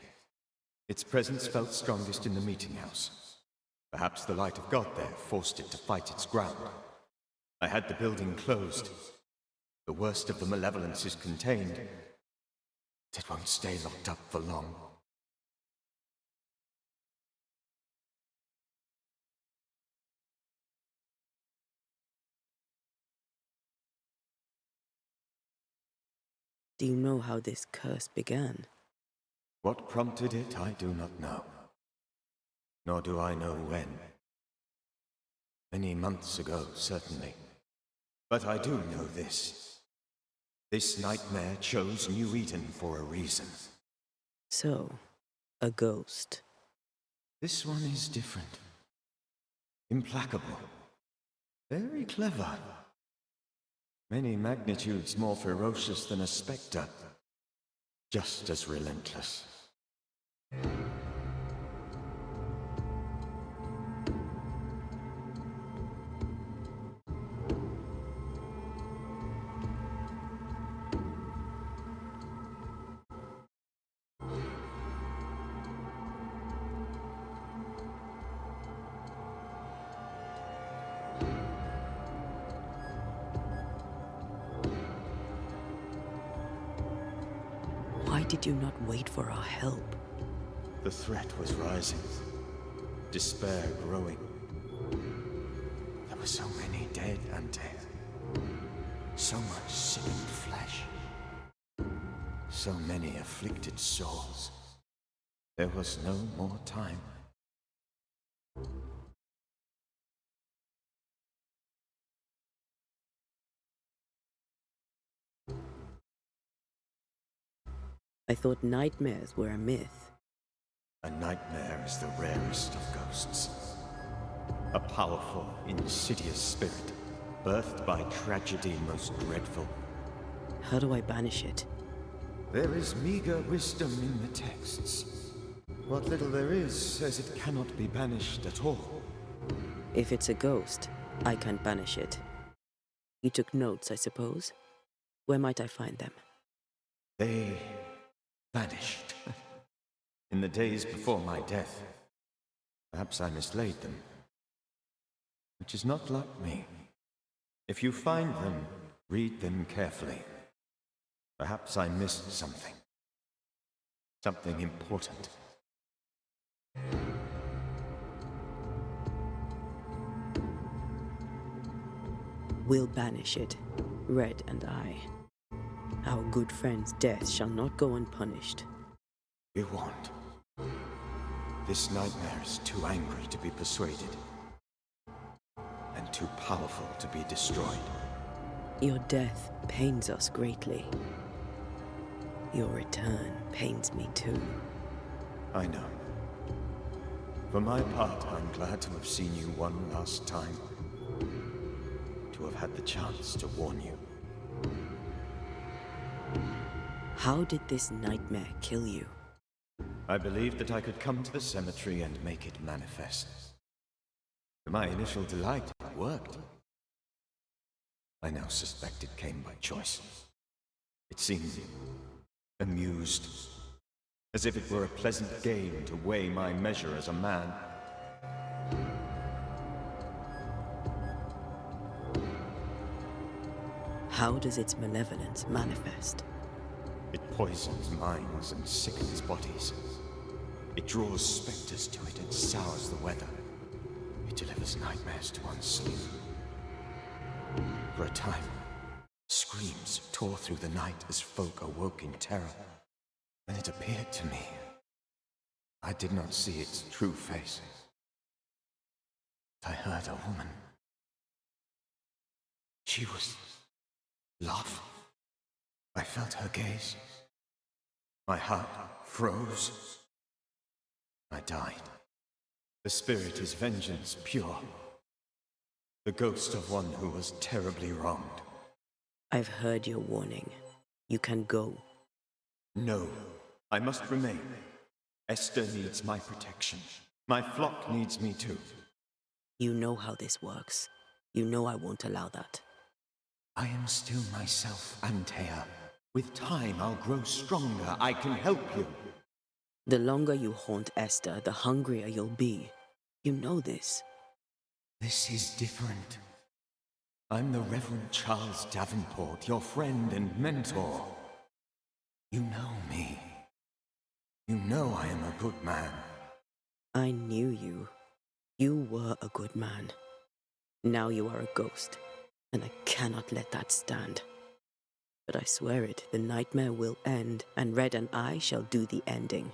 S4: Its presence felt strongest in the meeting house. Perhaps the light of God there forced it to fight its ground. I had the building closed. The worst of the malevolence is contained. It won't stay locked up for long.
S3: Do you know how this curse began?
S4: What prompted it, I do not know. Nor do I know when. Many months ago, certainly. But I do know this. This nightmare chose New Eden for a reason.
S3: So, a ghost.
S4: This one is different. Implacable. Very clever. Many magnitudes more ferocious than a spectre. Just as relentless.
S3: Why did you not wait for our help?
S4: The threat was rising. Despair growing. There were so many dead, Antea. So much sickened flesh. So many afflicted souls. There was no more time.
S3: I thought nightmares were a myth.
S4: A nightmare is the rarest of ghosts. A powerful, insidious spirit, birthed by tragedy most dreadful.
S3: How do I banish it?
S4: There is meager wisdom in the texts. What little there is says it cannot be banished at all.
S3: If it's a ghost, I can't banish it. You took notes, I suppose? Where might I find them?
S4: They vanished. In the days before my death. Perhaps I mislaid them. Which is not like me. If you find them, read them carefully. Perhaps I missed something. Something important.
S3: We'll banish it, Red and I. Our good friend's death shall not go unpunished.
S4: You won't. This nightmare is too angry to be persuaded. And too powerful to be destroyed.
S3: Your death pains us greatly. Your return pains me too.
S4: I know. For my part, I'm glad to have seen you one last time. To have had the chance to warn you.
S3: How did this nightmare kill you?
S4: I believed that I could come to the cemetery and make it manifest. To my initial delight, it worked. I now suspect it came by choice. It seemed amused, as if it were a pleasant game to weigh my measure as a man.
S3: How does its malevolence manifest?
S4: It poisons minds and sickens bodies. It draws specters to it and sours the weather. It delivers nightmares to one's sleep. For a time, screams tore through the night as folk awoke in terror. When it appeared to me, I did not see its true face. I heard a woman. She was laughing. I felt her gaze. My heart froze. I died. The spirit is vengeance pure. The ghost of one who was terribly wronged.
S3: I've heard your warning. You can go.
S4: No, I must remain. Esther needs my protection. My flock needs me too.
S3: You know how this works. You know I won't allow that.
S4: I am still myself, Antea. With time, I'll grow stronger. I can help you.
S3: The longer you haunt Esther, the hungrier you'll be. You know this.
S4: This is different. I'm the Reverend Charles Davemport, your friend and mentor. You know me. You know I am a good man.
S3: I knew you. You were a good man. Now you are a ghost, and I cannot let that stand. But I swear it, the nightmare will end, and Red and I shall do the ending.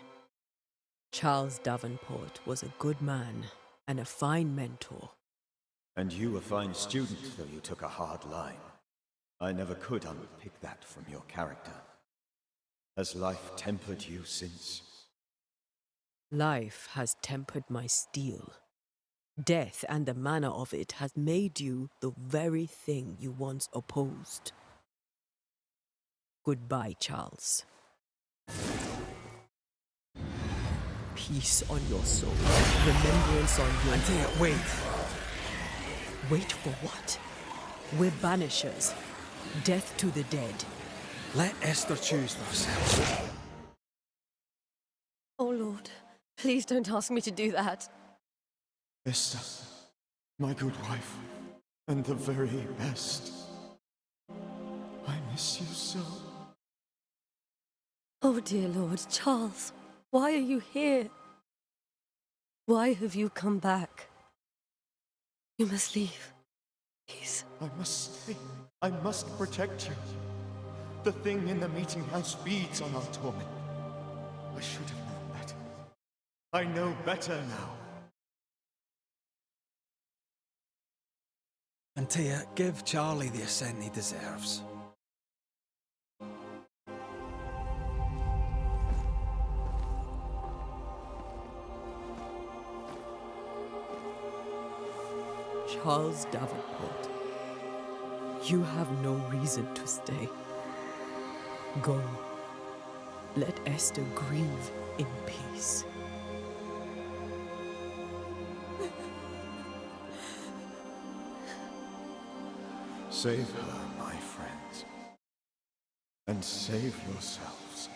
S3: Charles Davemport was a good man and a fine mentor.
S4: And you a fine student, though you took a hard line. I never could unpick that from your character. Has life tempered you since?
S3: Life has tempered my steel. Death and the manner of it has made you the very thing you once opposed. Goodbye, Charles. Peace on your soul. Remembrance on your...
S2: Antea, wait!
S3: Wait for what? We're banishers. Death to the dead.
S2: Let Esther choose for herself.
S8: Oh, Lord, please don't ask me to do that.
S10: Esther, my good wife, and the very best. I miss you so.
S8: Oh, dear Lord, Charles, why are you here? Why have you come back? You must leave. Please.
S10: I must stay. I must protect you. The thing in the meeting house feeds on our torment. I should have known better. I know better now.
S2: Antea, give Charlie the ascent he deserves.
S3: Charles Davemport, you have no reason to stay. Go. Let Esther grieve in peace.
S10: Save her, my friends. And save yourselves.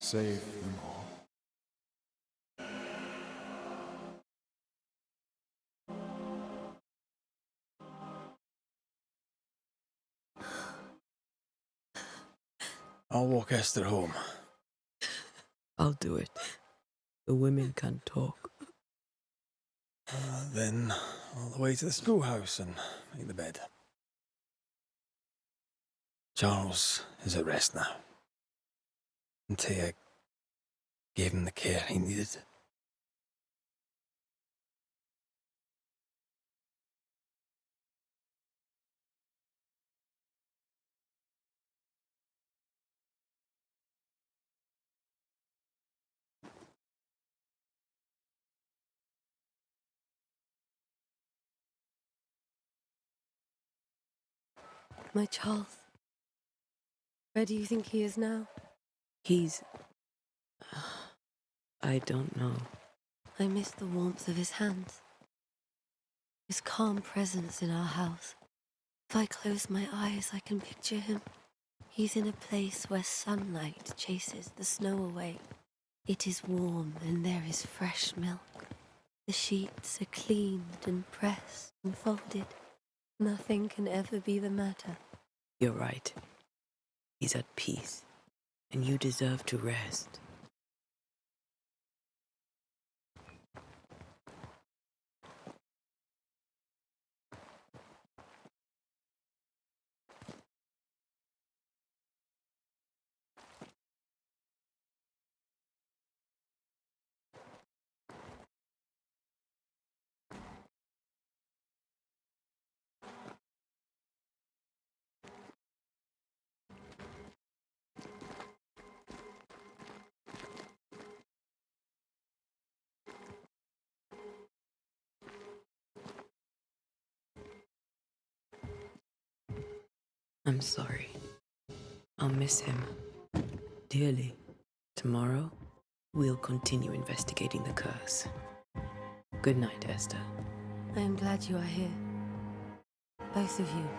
S10: Save them all.
S2: I'll walk Esther home.
S3: I'll do it. The women can talk.
S2: Then all the way to the schoolhouse and make the bed. Charles is at rest now. Antea gave him the care he needed.
S8: My Charles. Where do you think he is now?
S3: He's... I don't know.
S8: I miss the warmth of his hands. His calm presence in our house. If I close my eyes, I can picture him. He's in a place where sunlight chases the snow away. It is warm and there is fresh milk. The sheets are cleaned and pressed and folded. Nothing can ever be the matter.
S3: You're right. He's at peace, and you deserve to rest. I'm sorry. I'll miss him dearly. Tomorrow, we'll continue investigating the curse. Good night, Esther.
S8: I am glad you are here. Both of you.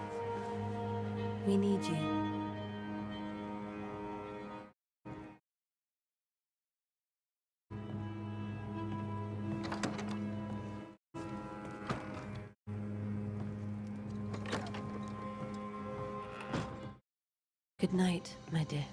S8: We need you. Good night, my dear.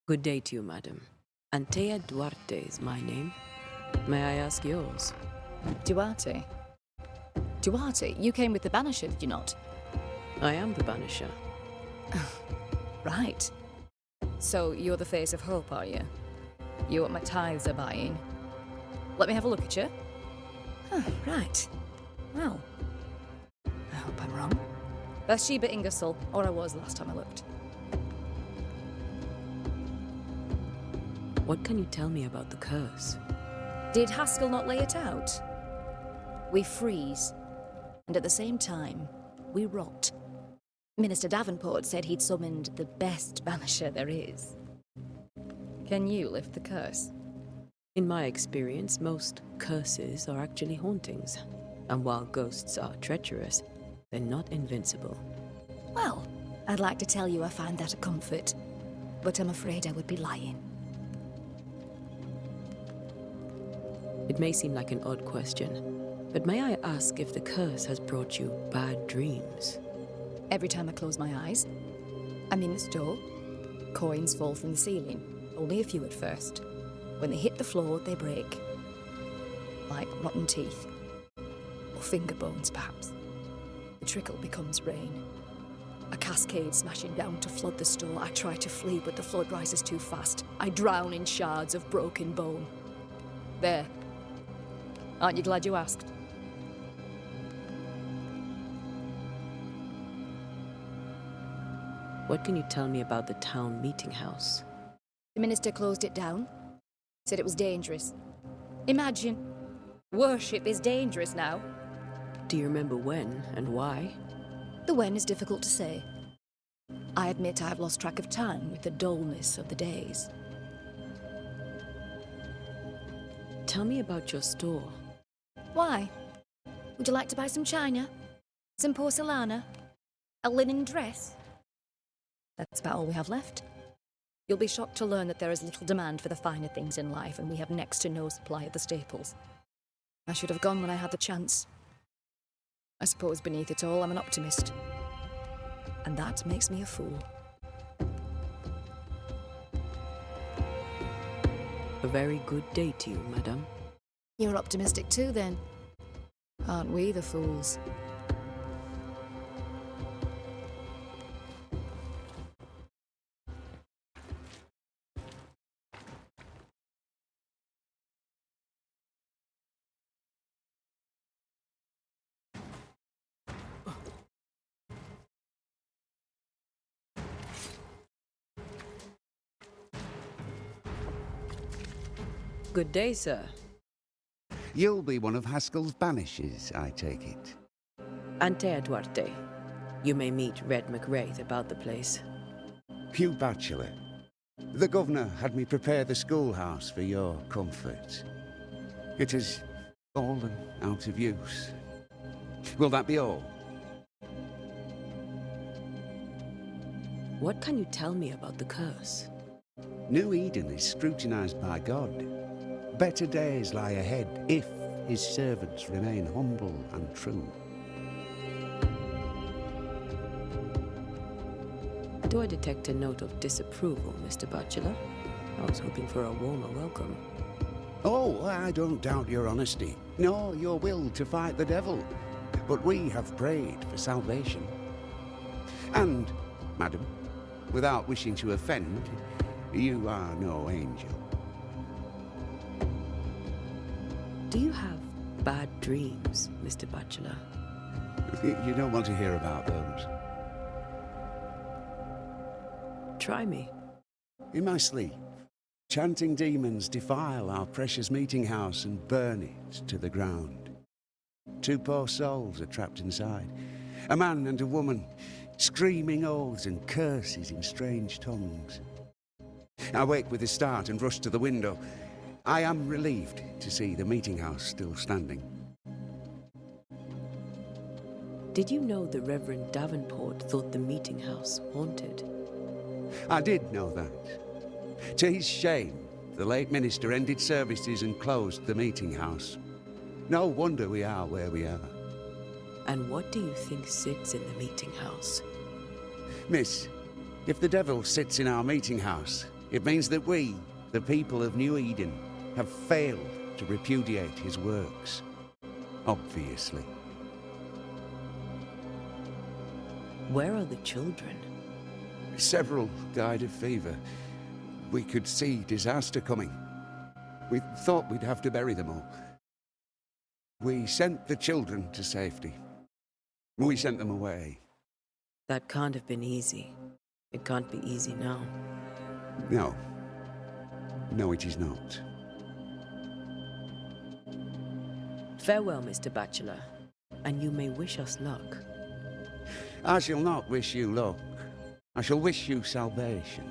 S3: Good day to you, madam. Antea Duarte is my name. May I ask yours?
S12: Duarte? Duarte, you came with the Banisher, did you not?
S3: I am the Banisher.
S12: Right. So you're the face of hope, are you? You're what my tithes are buying. Let me have a look at you. Huh, right. Well, I hope I'm wrong. Bathsheba Ingersoll, or I was last time I looked.
S3: What can you tell me about the curse?
S12: Did Haskell not lay it out? We freeze, and at the same time, we rot. Minister Davemport said he'd summoned the best banisher there is. Can you lift the curse?
S3: In my experience, most curses are actually hauntings. And while ghosts are treacherous, they're not invincible.
S12: Well, I'd like to tell you I find that a comfort, but I'm afraid I would be lying.
S3: It may seem like an odd question, but may I ask if the curse has brought you bad dreams?
S12: Every time I close my eyes, I'm in the store. Coins fall from the ceiling, only a few at first. When they hit the floor, they break. Like rotten teeth. Or finger bones, perhaps. The trickle becomes rain. A cascade smashing down to flood the store. I try to flee, but the flood rises too fast. I drown in shards of broken bone. There. Aren't you glad you asked?
S3: What can you tell me about the town meeting house?
S12: The minister closed it down. Said it was dangerous. Imagine. Worship is dangerous now.
S3: Do you remember when and why?
S12: The when is difficult to say. I admit I've lost track of time with the dullness of the days.
S3: Tell me about your store.
S12: Why? Would you like to buy some china? Some porcelana? A linen dress? That's about all we have left. You'll be shocked to learn that there is little demand for the finer things in life, and we have next to no supply of the staples. I should have gone when I had the chance. I suppose beneath it all, I'm an optimist. And that makes me a fool.
S3: A very good day to you, madame.
S12: You're optimistic too, then. Aren't we the fools?
S3: Good day, sir.
S13: You'll be one of Haskell's Banishers, I take it.
S3: Ante Duarte. You may meet Red McWraith about the place.
S13: Hugh Bachelor. The governor had me prepare the schoolhouse for your comfort. It has fallen out of use. Will that be all?
S3: What can you tell me about the curse?
S13: New Eden is scrutinized by God. Better days lie ahead if his servants remain humble and true.
S3: Do I detect a note of disapproval, Mr. Bachelor? I was hoping for a warmer welcome.
S13: Oh, I don't doubt your honesty, nor your will to fight the devil. But we have prayed for salvation. And, madam, without wishing to offend, you are no angel.
S3: Do you have bad dreams, Mr. Bachelor?
S13: You don't want to hear about those.
S3: Try me.
S13: In my sleep, chanting demons defile our precious meeting house and burn it to the ground. 2 poor souls are trapped inside. A man and a woman, screaming oaths and curses in strange tongues. I wake with a start and rush to the window. I am relieved to see the meeting house still standing.
S3: Did you know the Reverend Davemport thought the meeting house haunted?
S13: I did know that. To his shame, the late minister ended services and closed the meeting house. No wonder we are where we are.
S3: And what do you think sits in the meeting house?
S13: Miss, if the devil sits in our meeting house, it means that we, the people of New Eden, have failed to repudiate his works. Obviously.
S3: Where are the children?
S13: Several died of fever. We could see disaster coming. We thought we'd have to bury them all. We sent the children to safety. We sent them away.
S3: That can't have been easy. It can't be easy now.
S13: No. No, it is not.
S3: Farewell, Mr. Bachelor, and you may wish us luck.
S13: I shall not wish you luck. I shall wish you salvation.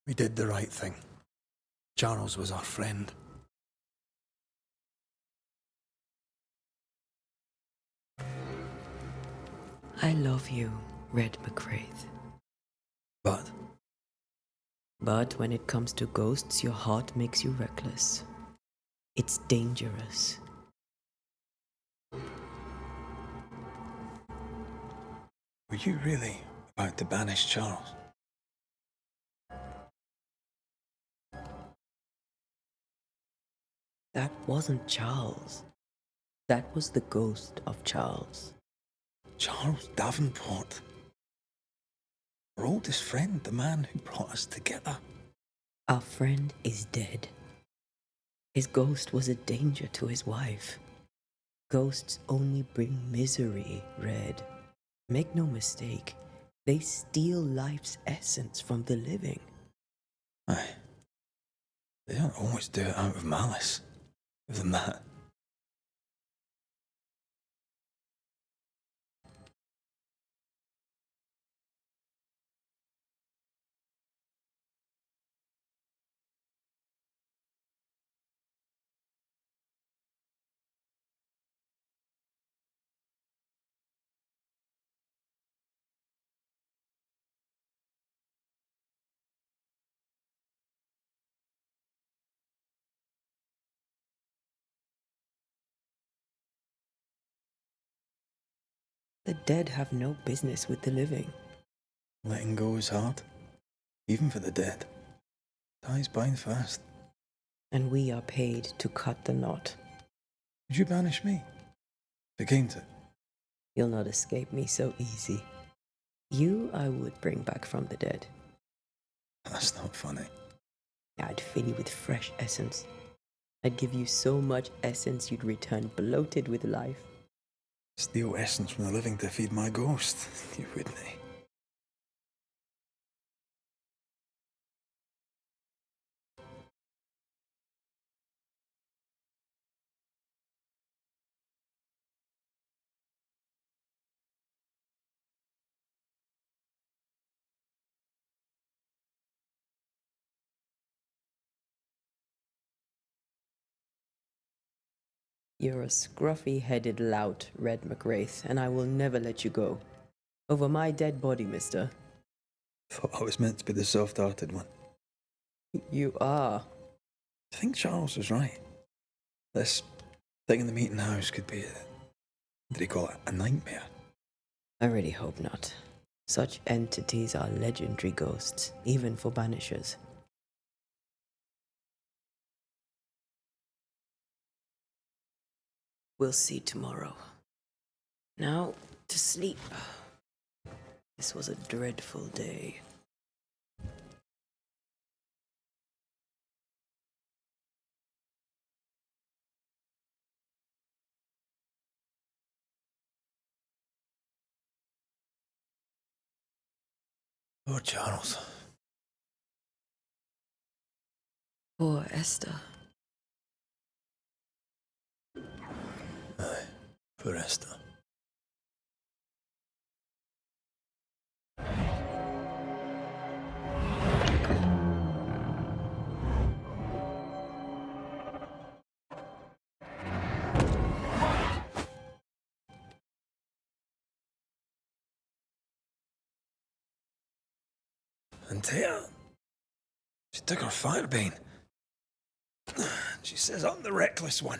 S2: We did the right thing. Charles was our friend.
S3: I love you, Red McWraith.
S2: But
S3: But when it comes to ghosts, your heart makes you reckless. It's dangerous.
S2: were you really about to banish Charles?
S3: That wasn't Charles. That was the ghost of Charles.
S2: Charles Davemport. Our oldest friend, the man who brought us together.
S3: Our friend is dead. His ghost was a danger to his wife. Ghosts only bring misery, Red. Make no mistake, they steal life's essence from the living.
S2: Aye. They don't always do it out of malice. Than that.
S3: The dead have no business with the living.
S2: Letting go is hard, even for the dead. Ties bind fast.
S3: And we are paid to cut the knot.
S2: Would you banish me? If it came to it.
S3: You'll not escape me so easy. You I would bring back from the dead.
S2: That's not funny.
S3: I'd fill you with fresh essence. I'd give you so much essence you'd return bloated with life.
S2: Steal essence from the living to feed my ghost. You wouldn't.
S3: You're a scruffy-headed lout, Red McWraith, and I will never let you go. Over my dead body, mister.
S2: Thought I was meant to be the soft-hearted one.
S3: You are.
S2: I think Charles was right. This thing in the meeting house could be what did he call it? A nightmare?
S3: I really hope not. Such entities are legendary ghosts, even for Banishers. We'll see tomorrow. Now, to sleep. This was a dreadful day.
S2: Poor Charles.
S3: Poor Esther.
S2: Aye, poor Esther. And Tia, she took her firebane. She says I'm the reckless one.